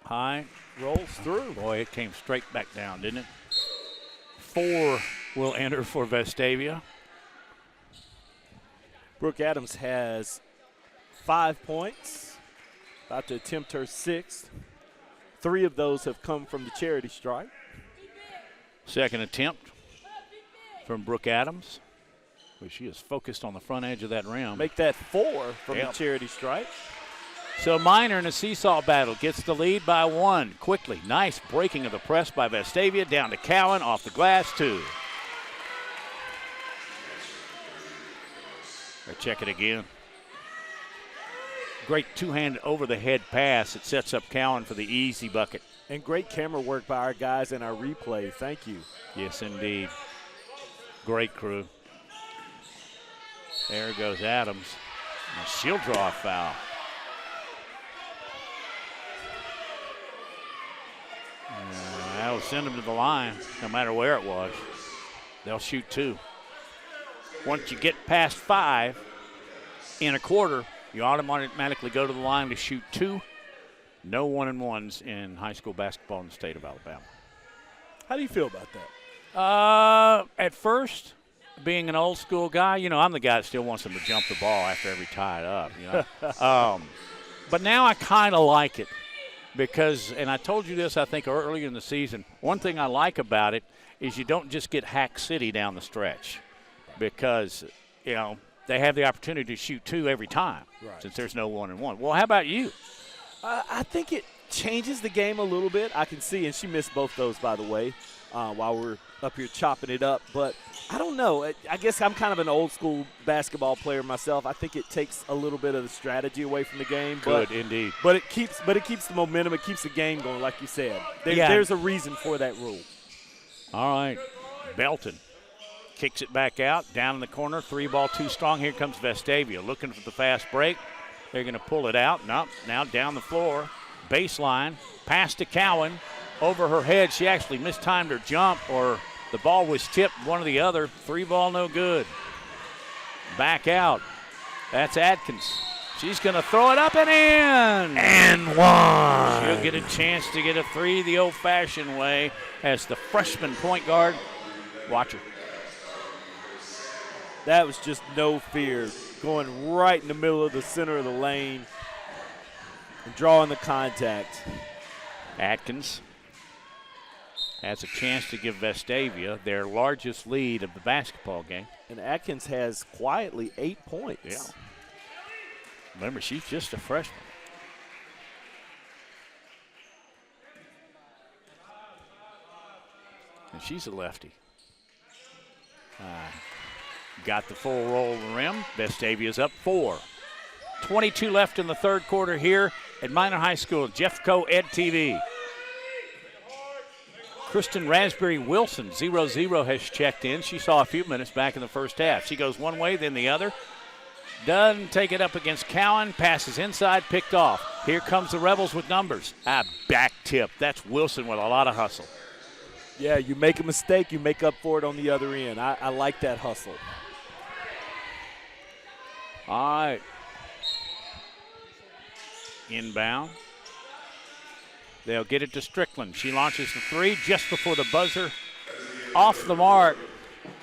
High, rolls through. Boy, it came straight back down, didn't it? 4 will enter for Vestavia. Brooke Adams has 5 points, about to attempt her 6th. 3 of those have come from the charity stripe. Second attempt from Brooke Adams. Well, she is focused on the front edge of that rim. Make that 4 from the charity stripe. So Minor in a seesaw battle gets the lead by 1 quickly. Nice breaking of the press by Vestavia. Down to Cowan, off the glass, 2. Check it again. Great two-handed over-the-head pass. It sets up Cowan for the easy bucket. And great camera work by our guys in our replay. Thank you. Yes, indeed. Great crew. There goes Adams. And she'll draw a foul. That'll send them to the line, no matter where it was. They'll shoot 2. Once you get past 5 in a quarter, you automatically go to the line to shoot 2. No 1-and-1s in high school basketball in the state of Alabama. How do you feel about that? At first, being an old school guy, I'm the guy that still wants them to jump the ball after every tie it up, But now I kind of like it because, and I told you this, I think, earlier in the season, one thing I like about it is you don't just get Hack City down the stretch because, they have the opportunity to shoot 2 every time since there's no 1-and-1. Well, how about you? I think it changes the game a little bit. I can see, and she missed both those, by the way, while we're up here chopping it up. But I don't know. I guess I'm kind of an old-school basketball player myself. I think it takes a little bit of the strategy away from the game. Good, indeed. But it keeps the momentum. It keeps the game going, like you said. There's a reason for that rule. All right. Belton kicks it back out, down in the corner. 3-ball too strong. Here comes Vestavia looking for the fast break. They're going to pull it out. Nope. Now down the floor. Baseline. Pass to Cowan. Over her head. She actually mistimed her jump, or the ball was tipped, one or the other. 3-ball, no good. Back out. That's Adkins. She's going to throw it up and in. And 1. She'll get a chance to get a 3 the old-fashioned way as the freshman point guard. Watch her. That was just no fear. Going right in the middle of the center of the lane and drawing the contact. Atkins has a chance to give Vestavia their largest lead of the basketball game. And Atkins has quietly 8 points. Yeah. Remember, she's just a freshman. And she's a lefty. Got the full roll of the rim. Vestavia's up 4. 22 left in the third quarter here at Minor High School. Jeffco Ed TV. Kristen Raspberry Wilson, 0-0, has checked in. She saw a few minutes back in the first half. She goes one way, then the other. Doesn't take it up against Cowan. Passes inside, picked off. Here comes the Rebels with numbers. Back tip. That's Wilson with a lot of hustle. Yeah, you make a mistake, you make up for it on the other end. I like that hustle. All right. Inbound. They'll get it to Strickland. She launches the 3 just before the buzzer. Off the mark.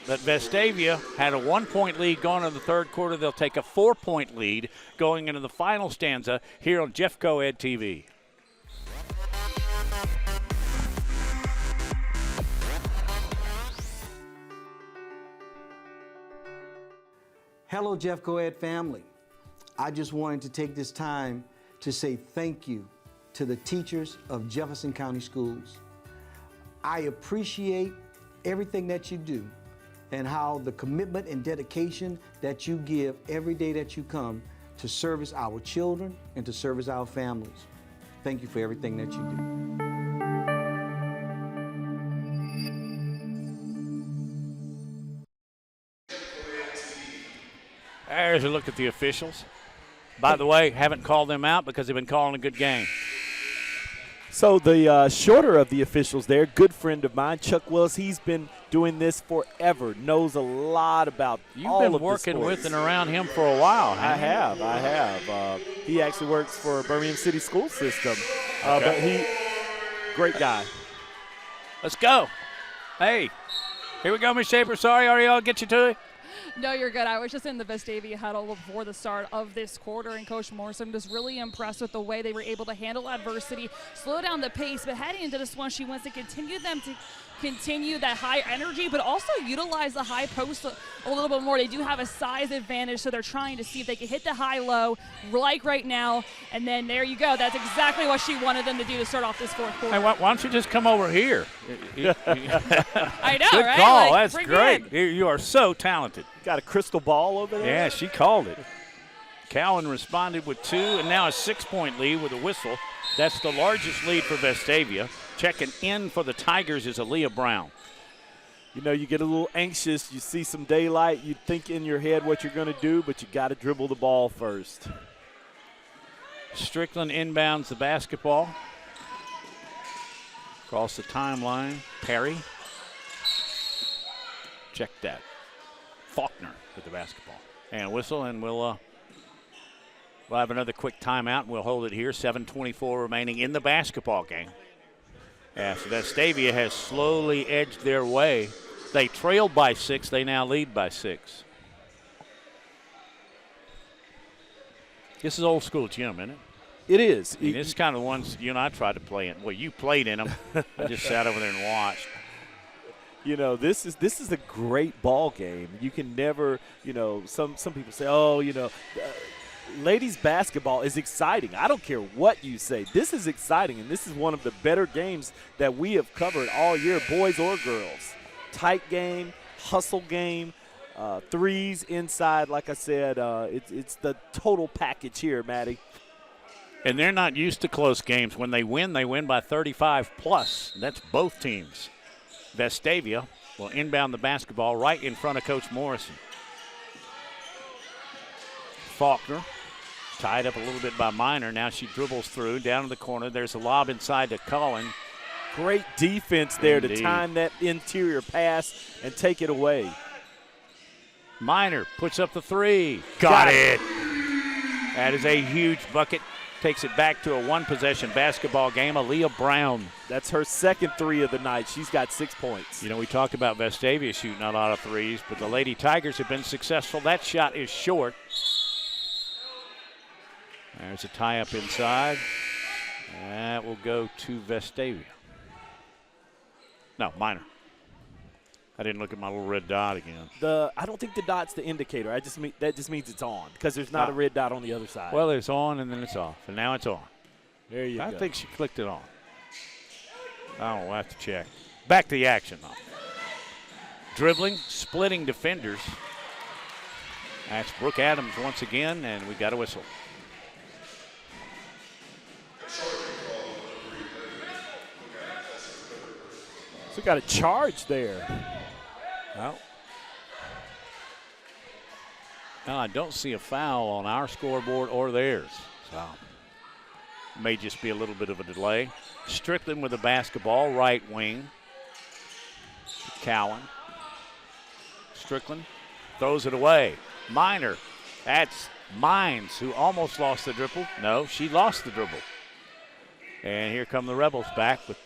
But Vestavia had a 1-point lead going into the third quarter. They'll take a 4-point lead going into the final stanza here on Jeffco Ed TV. Hello, Jeffco Ed family. I just wanted to take this time to say thank you to the teachers of Jefferson County Schools. I appreciate everything that you do and how the commitment and dedication that you give every day that you come to service our children and to service our families. Thank you for everything that you do. There's a look at the officials. By the way, haven't called them out because they've been calling a good game. So the shorter of the officials there, good friend of mine, Chuck Willis, he's been doing this forever, knows a lot about all of the sports. You've been working with and around him for a while, haven't you? I have. He actually works for Birmingham City School System. Okay. But great guy. Let's go. Hey, here we go, Ms. Shaper. Sorry, Ariel, get you to it. No, you're good. I was just in the Vestavia huddle before the start of this quarter, and Coach Morrison was really impressed with the way they were able to handle adversity, slow down the pace, but heading into this one, she wants to continue them to continue that high energy, but also utilize the high post a little bit more. They do have a size advantage, so they're trying to see if they can hit the high-low like right now, and then there you go. That's exactly what she wanted them to do to start off this fourth quarter. Hey, why don't you just come over here? I know, Good right? call. Like, That's great. You are so talented. Got a crystal ball over there? Yeah, she called it. Cowan responded with 2, and now a 6-point lead with a whistle. That's the largest lead for Vestavia. Checking in for the Tigers is Aaliyah Brown. You know, you get a little anxious. You see some daylight. You think in your head what you're going to do, but you got to dribble the ball first. Strickland inbounds the basketball. Across the timeline, Perry. Check that. Faulkner with the basketball. And whistle, and we'll have another quick timeout, and we'll hold it here. 7:24 remaining in the basketball game. Yeah, so Vestavia has slowly edged their way. They trailed by 6. They now lead by 6. This is old school gym, isn't it? It is. I mean, it's kind of the ones you and I tried to play in. Well, you played in them. I just sat over there and watched. You know, this is a great ball game. You can never, you know, some people say, oh, you know, ladies basketball is exciting. I don't care what you say. This is exciting, and this is one of the better games that we have covered all year, boys or girls. Tight game, hustle game, threes inside. Like I said, it's the total package here, Maddie. And they're not used to close games. When they win by 35 plus. That's both teams. Vestavia will inbound the basketball right in front of Coach Morrison. Faulkner tied up a little bit by Minor. Now she dribbles through down to the corner. There's a lob inside to Cullen. Great defense there Indeed. to time that interior pass and take it away. Minor puts up the 3. Got it. That is a huge bucket. Takes it back to a one-possession basketball game. Aaliyah Brown. That's her second 3 of the night. She's got 6 points. You know, we talked about Vestavia shooting a lot of threes, but the Lady Tigers have been successful. That shot is short. There's a tie-up inside. That will go to Vestavia. No, Minor. I didn't look at my little red dot again. I don't think the dot's the indicator. That just means it's on because there's not a red dot on the other side. Well, it's on and then it's off, and now it's on. There you go. I think she clicked it on. I don't know. We'll have to check. Back to the action, though. Dribbling, splitting defenders. That's Brooke Adams once again, and we got a whistle. So we got a charge there. Well, no, I don't see a foul on our scoreboard or theirs. So may just be a little bit of a delay. Strickland with the basketball, right wing. Cowan. Strickland throws it away. Minor. That's Mines, who almost lost the dribble. No, she lost the dribble. And here come the Rebels back with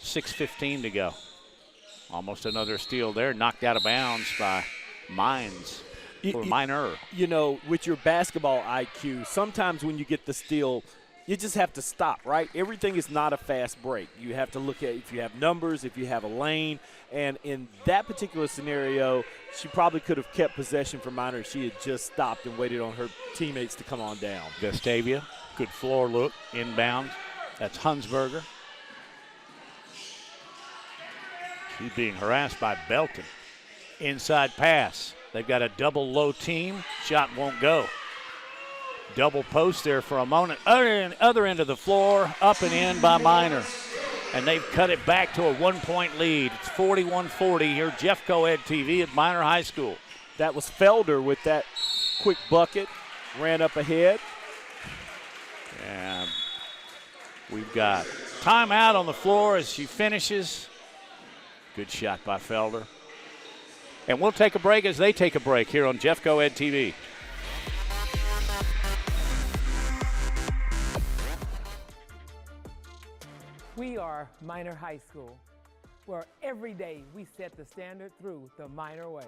6:15 to go. Almost another steal there, knocked out of bounds by Mines or Minor. You know, with your basketball IQ, sometimes when you get the steal, you just have to stop, right? Everything is not a fast break. You have to look at if you have numbers, if you have a lane. And in that particular scenario, she probably could have kept possession for Minor if she had just stopped and waited on her teammates to come on down. Vestavia, good floor look, inbound. That's Hunsberger. She's being harassed by Belton. Inside pass. They've got a double low team. Shot won't go. Double post there for a moment. Other end of the floor, up and in by Minor. And they've cut it back to a 1-point lead. It's 41-40 here, Jeffco Ed TV at Minor High School. That was Felder with that quick bucket. Ran up ahead. And we've got timeout on the floor as she finishes. Good shot by Felder. And we'll take a break as they take a break here on Jeffco Ed TV. We are Minor High School, where every day we set the standard through the Minor way.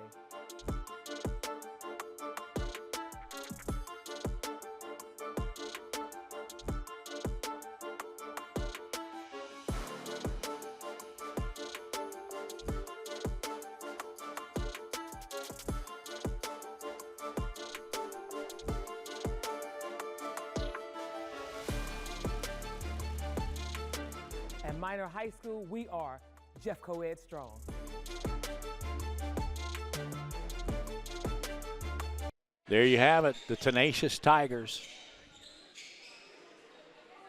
Minor High School, we are Jeff Co-Ed Strong. There you have it, the tenacious Tigers.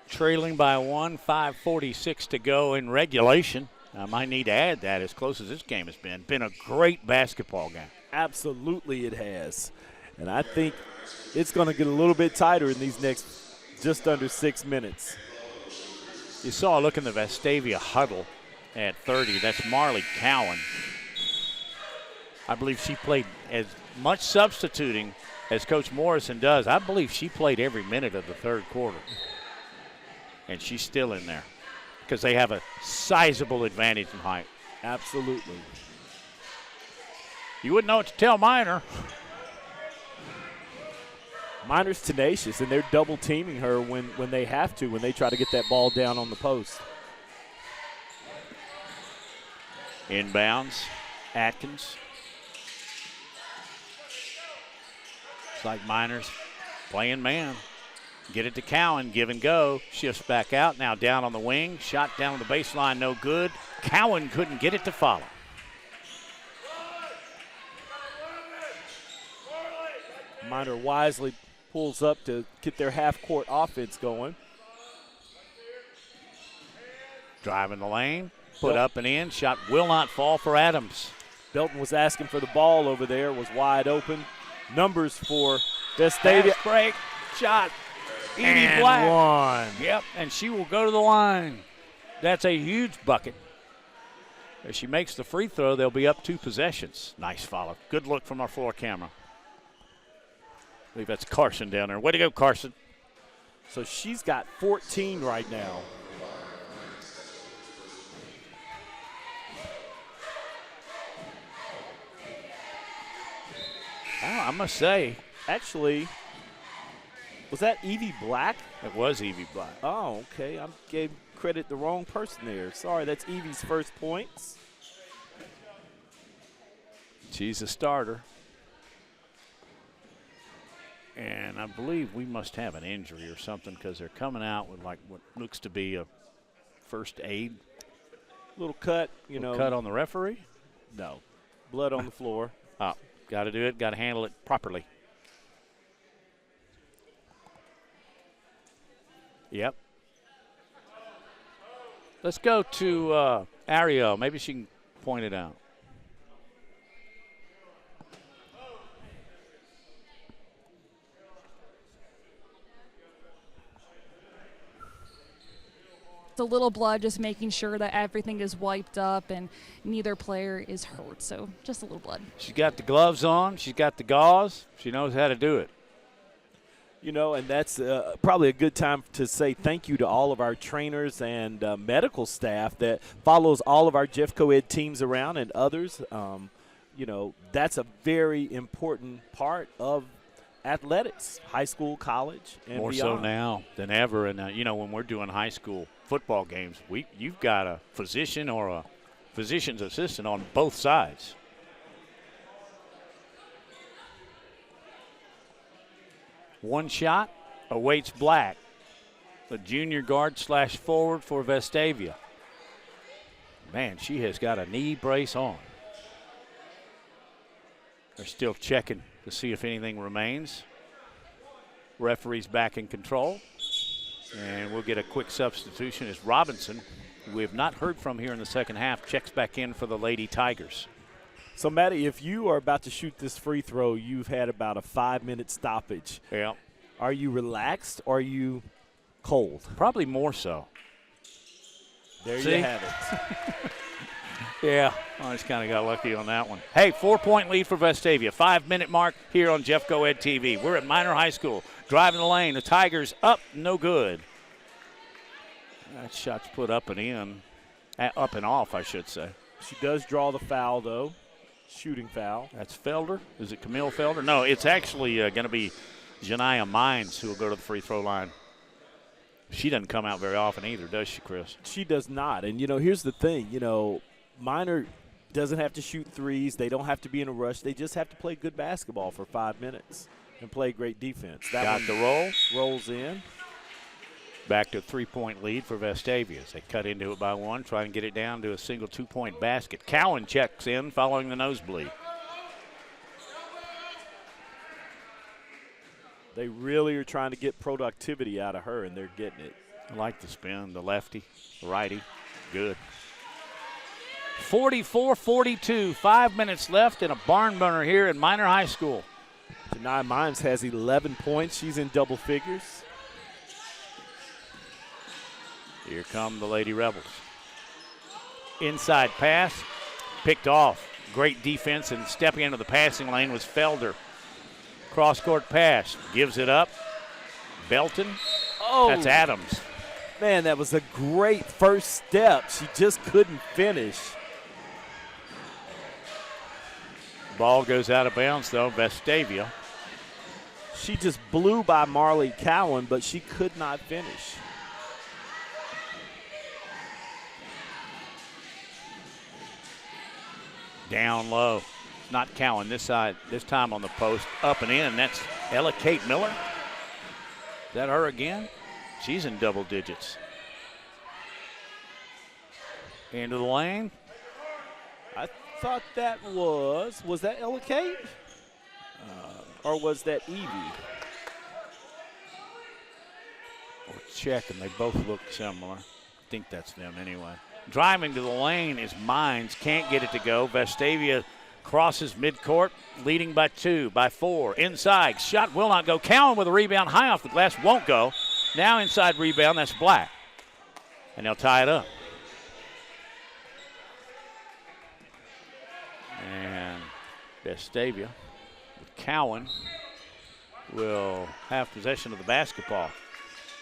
Trailing by 1, 5:46 to go in regulation. I might need to add that as close as this game has been. Been a great basketball game. Absolutely it has. And I think it's going to get a little bit tighter in these next just under 6 minutes. You saw a look in the Vestavia huddle at 30. That's Marley Cowan. I believe she played as much substituting as Coach Morrison does. I believe she played every minute of the third quarter. And she's still in there because they have a sizable advantage in height. Absolutely. You wouldn't know what to tell Minor. Minor's tenacious, and they're double teaming her when they have to, when they try to get that ball down on the post. Inbounds, Atkins. It's like Minor's playing man. Get it to Cowan, give and go. Shifts back out, now down on the wing. Shot down the baseline, no good. Cowan couldn't get it to follow. Minor wisely pulls up to get their half-court offense going. Driving the lane, put up and in. Shot will not fall for Adams. Belton was asking for the ball over there, was wide open. Numbers for Vestavia. Fast break, shot. Edie And Black. one. Yep, and she will go to the line. That's a huge bucket. If she makes the free throw, they'll be up 2 possessions. Nice follow. Good look from our floor camera. I believe that's Carson down there. Way to go, Carson. So she's got 14 right now. I must say. Actually, was that Evie Black? It was Evie Black. Oh, okay. I gave credit the wrong person there. Sorry, that's Evie's first points. She's a starter. And I believe we must have an injury or something because they're coming out with like what looks to be a first aid. Little cut, you know. Cut on the referee? No. Blood on the floor. Oh, got to do it. Got to handle it properly. Yep. Let's go to Ariel. Maybe she can point it out. It's a little blood, just making sure that everything is wiped up and neither player is hurt. So just a little blood. She's got the gloves on. She's got the gauze. She knows how to do it. You know, and that's probably a good time to say thank you to all of our trainers and medical staff that follows all of our Jeff Co-Ed teams around and others. You know, that's a very important part of athletics, high school, college, and more beyond. so now than ever. And, you know, when we're doing high school football games, you've got a physician or a physician's assistant on both sides. One shot awaits Black, the junior guard / forward for Vestavia. Man, she has got a knee brace on. They're still checking to see if anything remains. Referee's back in control. And we'll get a quick substitution as Robinson, who we have not heard from here in the second half, checks back in for the Lady Tigers. So, Maddie, if you are about to shoot this free throw, you've had about a 5-minute stoppage. Yeah. Are you relaxed or are you cold? Probably more so. There See? you have it. Yeah, I just kind of got lucky on that one. Hey, 4-point lead for Vestavia. 5-minute mark here on Jeff Co-Ed TV. We're at Minor High School. Driving the lane. The Tigers up, no good. That shot's put up and in. Up and off, I should say. She does draw the foul, though. Shooting foul. That's Felder. Is it Camille Felder? No, it's actually going to be Janiah Mines who will go to the free throw line. She doesn't come out very often either, does she, Chris? She does not. And, you know, here's the thing. You know, Minor doesn't have to shoot threes. They don't have to be in a rush. They just have to play good basketball for 5 minutes and play great defense. That got one the roll. Rolls in. Back to a 3-point lead for Vestavia as they cut into it by one, try and get it down to a single 2-point basket. Cowan checks in following the nosebleed. They really are trying to get productivity out of her, and they're getting it. I like the spin, the lefty, righty, good. 44-42, 5 minutes left in a barn burner here in Minor High School. Janai Mines has 11 points. She's in double figures. Here come the Lady Rebels. Inside pass, picked off. Great defense, and stepping into the passing lane was Felder. Cross-court pass, gives it up. Belton, that's Adams. Man, that was a great first step. She just couldn't finish. Ball goes out of bounds, though, Vestavia. She just blew by Marley Cowan, but she could not finish. Down low. Not Cowan this side, this time on the post. Up and in. That's Ella Kate Miller. Is that her again? She's in double digits. Into the lane. I thought that was that Ella Kate? Or was that Evie? We'll check, and they both look similar. I think that's them anyway. Driving to the lane is Mines. Can't get it to go. Vestavia crosses midcourt, leading by 2, by 4. Inside, shot will not go. Cowan with a rebound, high off the glass, won't go. Now inside rebound, that's Black. And they'll tie it up. And Vestavia with Cowan will have possession of the basketball.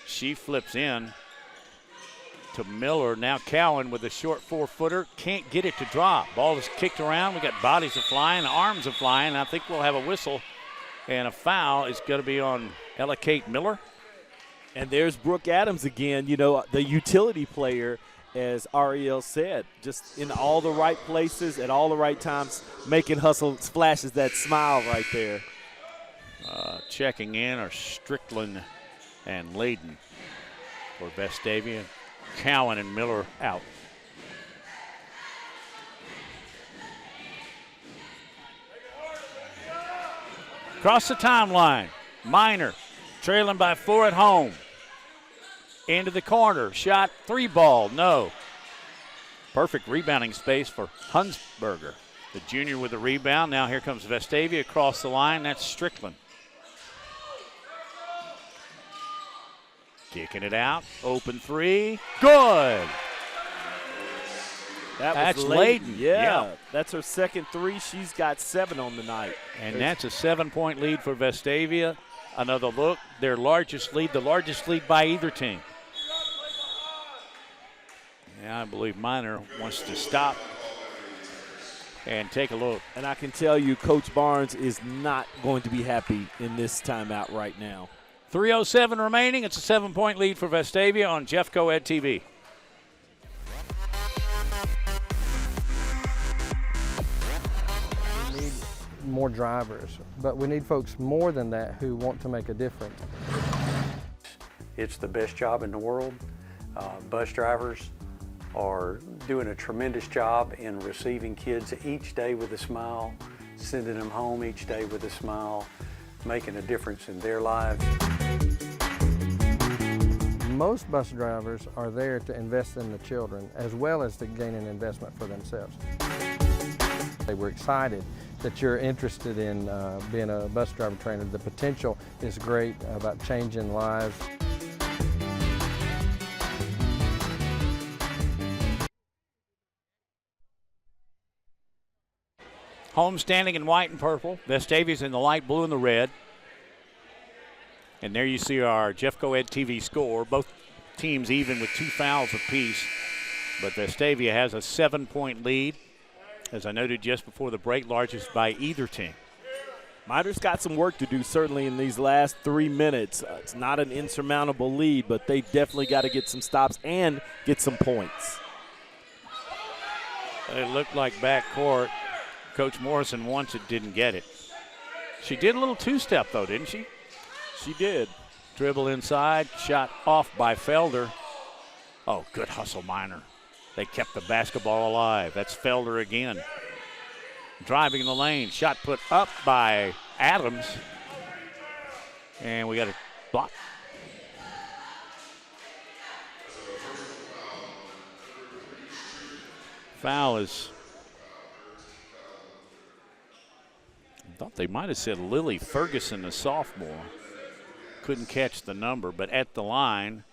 She flips in to Miller. Now Cowan with a short 4-footer. Can't get it to drop. Ball is kicked around. We got bodies are flying, arms are flying. I think we'll have a whistle, and a foul is going to be on Ella Kate Miller. And there's Brooke Adams again, you know, the utility player, as Ariel said, just in all the right places at all the right times, making hustle, flashes that smile right there. Checking in are Strickland and Layden for Vestavia. Cowan and Miller out. Across the timeline, Minor trailing by 4 at home. Into the corner, shot 3 ball, no. Perfect rebounding space for Hunsberger. The junior with the rebound. Now here comes Vestavia across the line. That's Strickland. Kicking it out. Open 3. Good. That's Layden. Yeah, that's her second 3. She's got 7 on the night. And that's a 7-point lead for Vestavia. Another look. Their largest lead, the largest lead by either team. Yeah, I believe Minor wants to stop and take a look. And I can tell you Coach Barnes is not going to be happy in this timeout right now. 3:07 remaining. It's a 7-point lead for Vestavia on Jeffco Ed TV. We need more drivers, but we need folks more than that who want to make a difference. It's the best job in the world. Bus drivers are doing a tremendous job in receiving kids each day with a smile, sending them home each day with a smile, making a difference in their lives. Most bus drivers are there to invest in the children as well as to gain an investment for themselves. They were excited that you're interested in being a bus driver trainer. The potential is great about changing lives. Home standing in white and purple. Vestavia's in the light blue and the red. And there you see our Jeffco Ed TV score. Both teams even with 2 fouls apiece. But Vestavia has a 7-point lead. As I noted just before the break, largest by either team. Minor's got some work to do certainly in these last 3 minutes. It's not an insurmountable lead, but they definitely got to get some stops and get some points. It looked like backcourt. Coach Morrison wants it, didn't get it. She did a little 2-step, though, didn't she? She did. Dribble inside, shot off by Felder. Oh, good hustle, Minor. They kept the basketball alive. That's Felder again. Driving in the lane, shot put up by Adams. And we got a block. Foul is, I thought they might have said Lily Ferguson, the sophomore. Couldn't catch the number, but at the line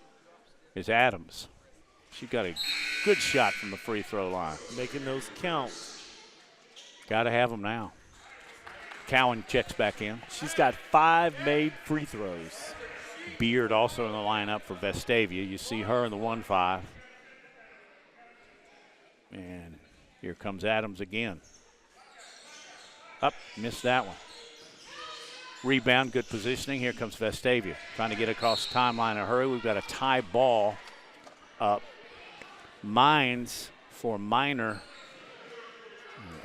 is Adams. She got a good shot from the free throw line. Making those count. Got to have them now. Cowan checks back in. She's got 5 made free throws. Beard also in the lineup for Vestavia. You see her in the 1-5. And here comes Adams again. Up, missed that one. Rebound, good positioning. Here comes Vestavia. Trying to get across the timeline in a hurry. We've got a tie ball up. Mines for Minor.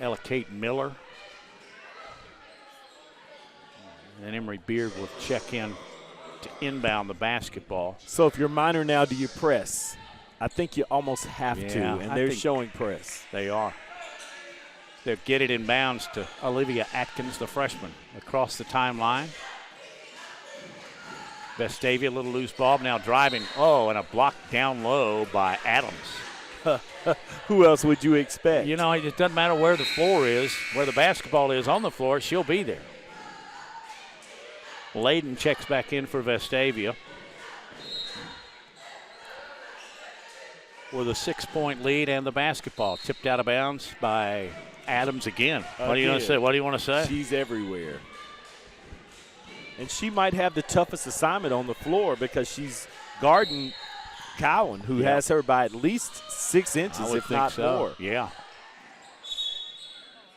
Ella Kate Miller. And Emery Beard will check in to inbound the basketball. So if you're Minor now, do you press? I think you almost have to, and they're showing press. They are. They'll get it in bounds to Olivia Atkins, the freshman, across the timeline. Vestavia, a little loose ball, now driving. Oh, and a block down low by Adams. Who else would you expect? You know, it doesn't matter where the floor is, where the basketball is on the floor, she'll be there. Layden checks back in for Vestavia. With a 6-point lead and the basketball tipped out of bounds by Adams again. What do you want to say? What do you want to say? She's everywhere. And she might have the toughest assignment on the floor because she's guarding Cowan, who has her by at least 6 inches, if not more. Yeah.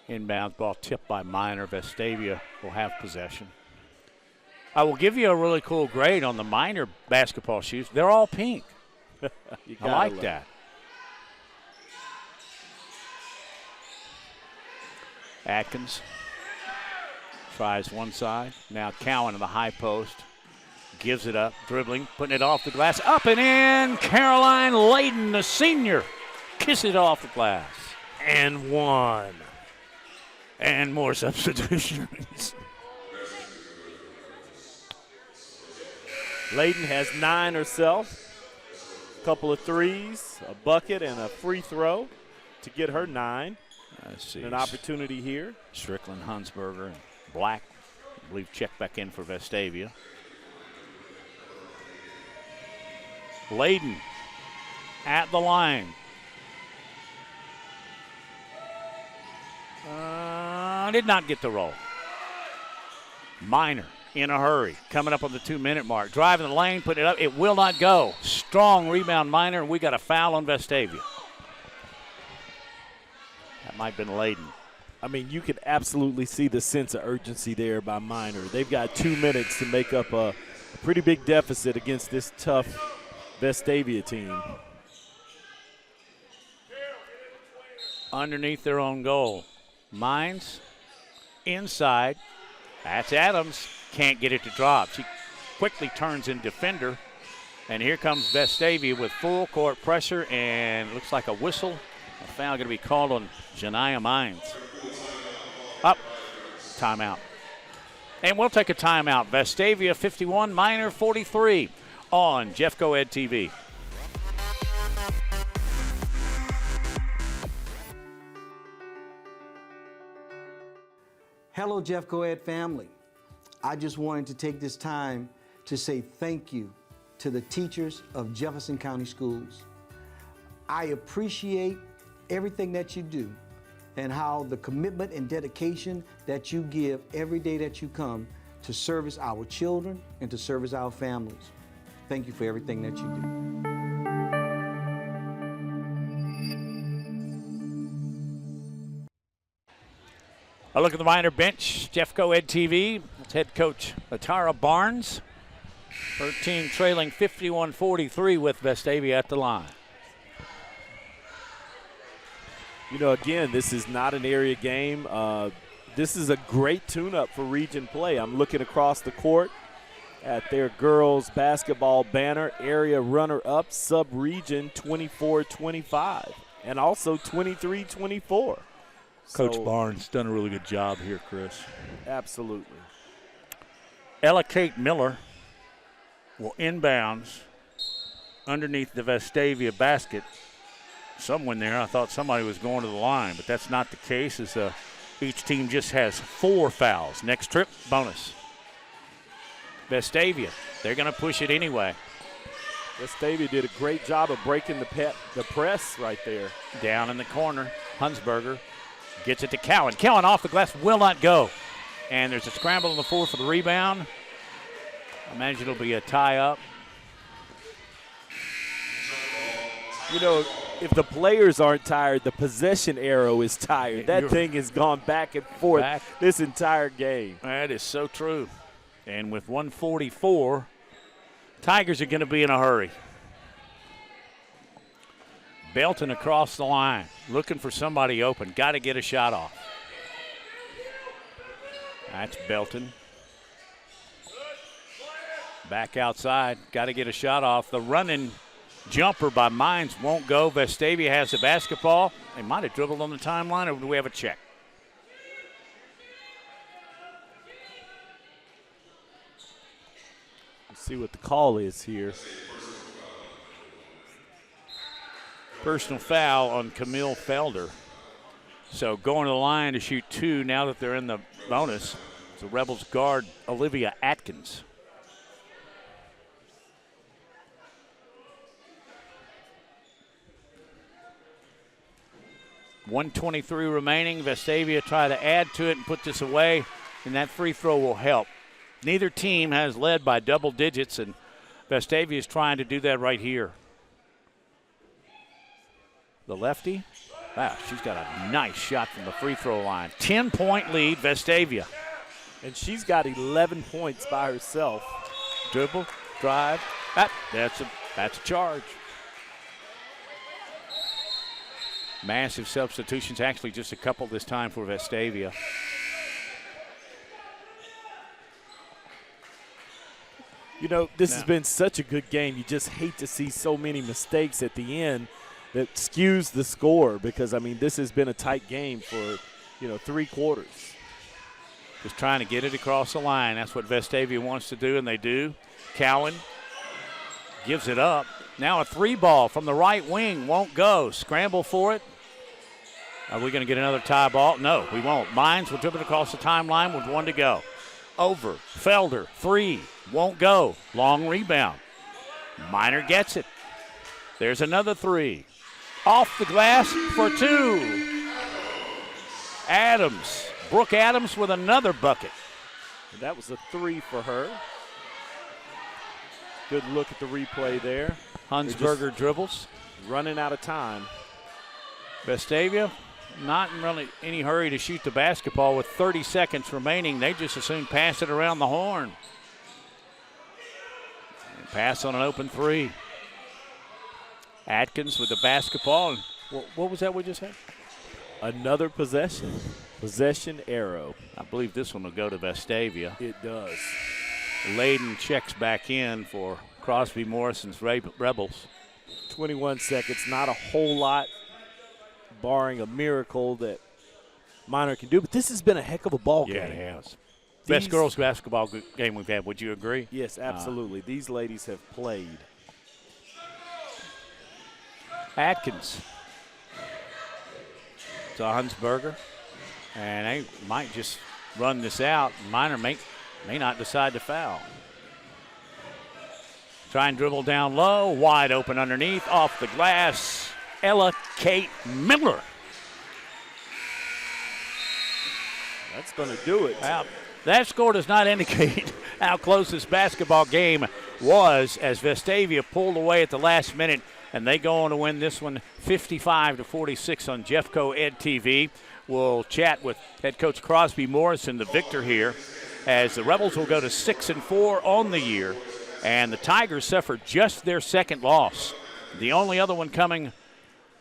Inbound ball tipped by Minor. Vestavia will have possession. I will give you a really cool grade on the Minor basketball shoes. They're all pink. I like that. Atkins tries one side. Now Cowan in the high post. Gives it up, dribbling, putting it off the glass. Up and in. Caroline Layden, the senior. Kiss it off the glass. And one. And more substitutions. Layden has 9 herself. Couple of threes, a bucket, and a free throw to get her 9. I see. An opportunity here. Strickland, Hunsberger, and Black, I believe, check back in for Vestavia. Layden at the line. Did not get the roll. Minor in a hurry, coming up on the 2-minute mark. Driving the lane, putting it up. It will not go. Strong rebound, Minor, and we got a foul on Vestavia. That might have been Layden. I mean, you could absolutely see the sense of urgency there by Minor. They've got 2 minutes to make up a pretty big deficit against this tough Vestavia team. Underneath their own goal. Mines inside. That's Adams. Can't get it to drop. She quickly turns in defender. And here comes Vestavia with full court pressure, and looks like a whistle. A foul going to be called on Janiyah Mines. Up. Timeout. And we'll take a timeout. Vestavia 51, Minor 43 on Jeffco Ed TV. Hello, Jeffco Ed family. I just wanted to take this time to say thank you to the teachers of Jefferson County Schools. I appreciate everything that you do and how the commitment and dedication that you give every day that you come to service our children and to service our families. Thank you for everything that you do. A look at the Minor bench. Jeffco Ed TV. That's head coach Atara Barnes. Her team trailing 51-43 with Vestavia at the line. You know, again, this is not an area game. This is a great tune-up for region play. I'm looking across the court at their girls basketball banner, area runner-up, sub-region 24-25, and also 23-24. Coach Barnes done a really good job here, Chris. Absolutely. Ella Kate Miller will inbounds underneath the Vestavia basket. Someone there, I thought somebody was going to the line, but that's not the case, as each team just has 4 fouls. Next trip, bonus. Vestavia, they're going to push it anyway. Vestavia did a great job of breaking the press right there. Down in the corner, Hunsberger gets it to Cowan. Cowan off the glass, will not go. And there's a scramble on the floor for the rebound. I imagine it'll be a tie-up. You know, if the players aren't tired, the possession arrow is tired. That thing has gone back and forth this entire game. That is so true. And with 1:44, Tigers are going to be in a hurry. Belton across the line, looking for somebody open. Got to get a shot off. That's Belton. Back outside, got to get a shot off. The running jumper by Mines won't go. Vestavia has the basketball. They might have dribbled on the timeline, or do we have a check? Let's see what the call is here. Personal foul on Camille Felder. So going to the line to shoot 2 now that they're in the bonus. The Rebels guard Olivia Atkins. .123 remaining. Vestavia try to add to it and put this away, and that free throw will help. Neither team has led by double digits, and Vestavia is trying to do that right here. The lefty, wow, she's got a nice shot from the free throw line. 10-point lead, Vestavia. And she's got 11 points by herself. Dribble, drive, that's a charge. Massive substitutions, actually just a couple this time for Vestavia. You know, this has been such a good game. You just hate to see so many mistakes at the end that skews the score, because, I mean, this has been a tight game for, 3 quarters. Just trying to get it across the line. That's what Vestavia wants to do, and they do. Cowan gives it up. Now a 3-ball from the right wing won't go. Scramble for it. Are we going to get another tie ball? No, we won't. Mines will dribble it across the timeline with 1 to go. Over. Felder, 3. Won't go. Long rebound. Miner gets it. There's another 3. Off the glass for 2. Adams. Brooke Adams with another bucket. And that was a 3 for her. Good look at the replay there. Hunsberger dribbles. Running out of time. Vestavia, not in really any hurry to shoot the basketball with 30 seconds remaining. They just as soon pass it around the horn. And pass on an open 3. Atkins with the basketball. What was that we just had? Another possession. Possession arrow. I believe this one will go to Vestavia. It does. Layden checks back in for Crosby Morrison's Rebels. 21 seconds, not a whole lot, barring a miracle that Minor can do. But this has been a heck of a ball game. Yeah, it has. Best girls basketball game we've had. Would you agree? Yes, absolutely. These ladies have played. Atkins to Hunsberger. And they might just run this out. Minor may not decide to foul. Try and dribble down low. Wide open underneath. Off the glass. Ella Kate Miller. That's going to do it. Wow. That score does not indicate how close this basketball game was, as Vestavia pulled away at the last minute, and they go on to win this one 55-46 on Jeffco Ed TV. We'll chat with head coach Crosby Morrison, the victor here, as the Rebels will go to 6-4 on the year, and the Tigers suffer just their second loss. The only other one coming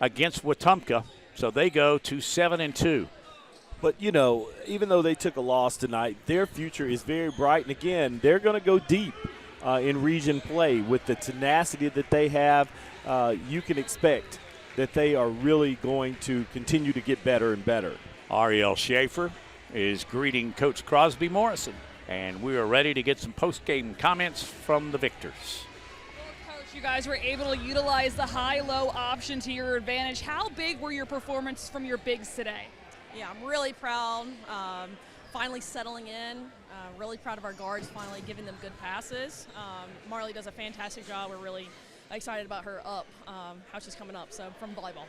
against Wetumpka, so they go to 7-2. But, you know, even though they took a loss tonight, their future is very bright. And, again, they're going to go deep in region play. With the tenacity that they have, you can expect that they are really going to continue to get better and better. Ariel Schaefer is greeting Coach Crosby Morrison, and we are ready to get some post-game comments from the victors. You guys were able to utilize the high-low option to your advantage. How big were your performance from your bigs today? Yeah, I'm really proud. Finally settling in. Really proud of our guards finally giving them good passes. Marley does a fantastic job. We're really excited about her how she's coming up, so from volleyball.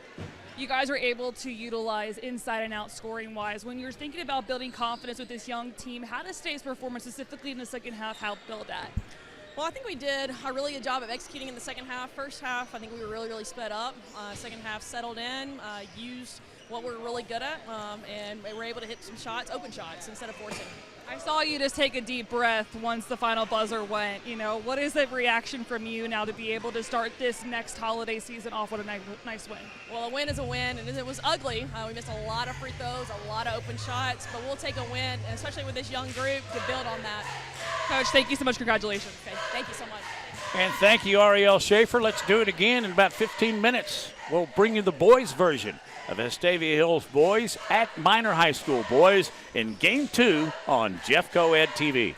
You guys were able to utilize inside and out scoring-wise. When you're thinking about building confidence with this young team, how does today's performance, specifically in the second half, help build that? Well, I think we did a really good job of executing in the second half. First half, I think we were really sped up. Second half, settled in, used what we're really good at, and we were able to hit some shots, open shots, instead of forcing. I saw you just take a deep breath once the final buzzer went. You know, what is the reaction from you now to be able to start this next holiday season off with a nice win? Well, a win is a win, and it was ugly. We missed a lot of free throws, a lot of open shots, but we'll take a win, and especially with this young group, to build on that. Coach, thank you so much. Congratulations. Okay, thank you so much. And thank you, Ariel Schaefer. Let's do it again in about 15 minutes. We'll bring you the boys' version of Vestavia Hills boys at Minor High School boys in Game 2 on Jeffco Ed TV.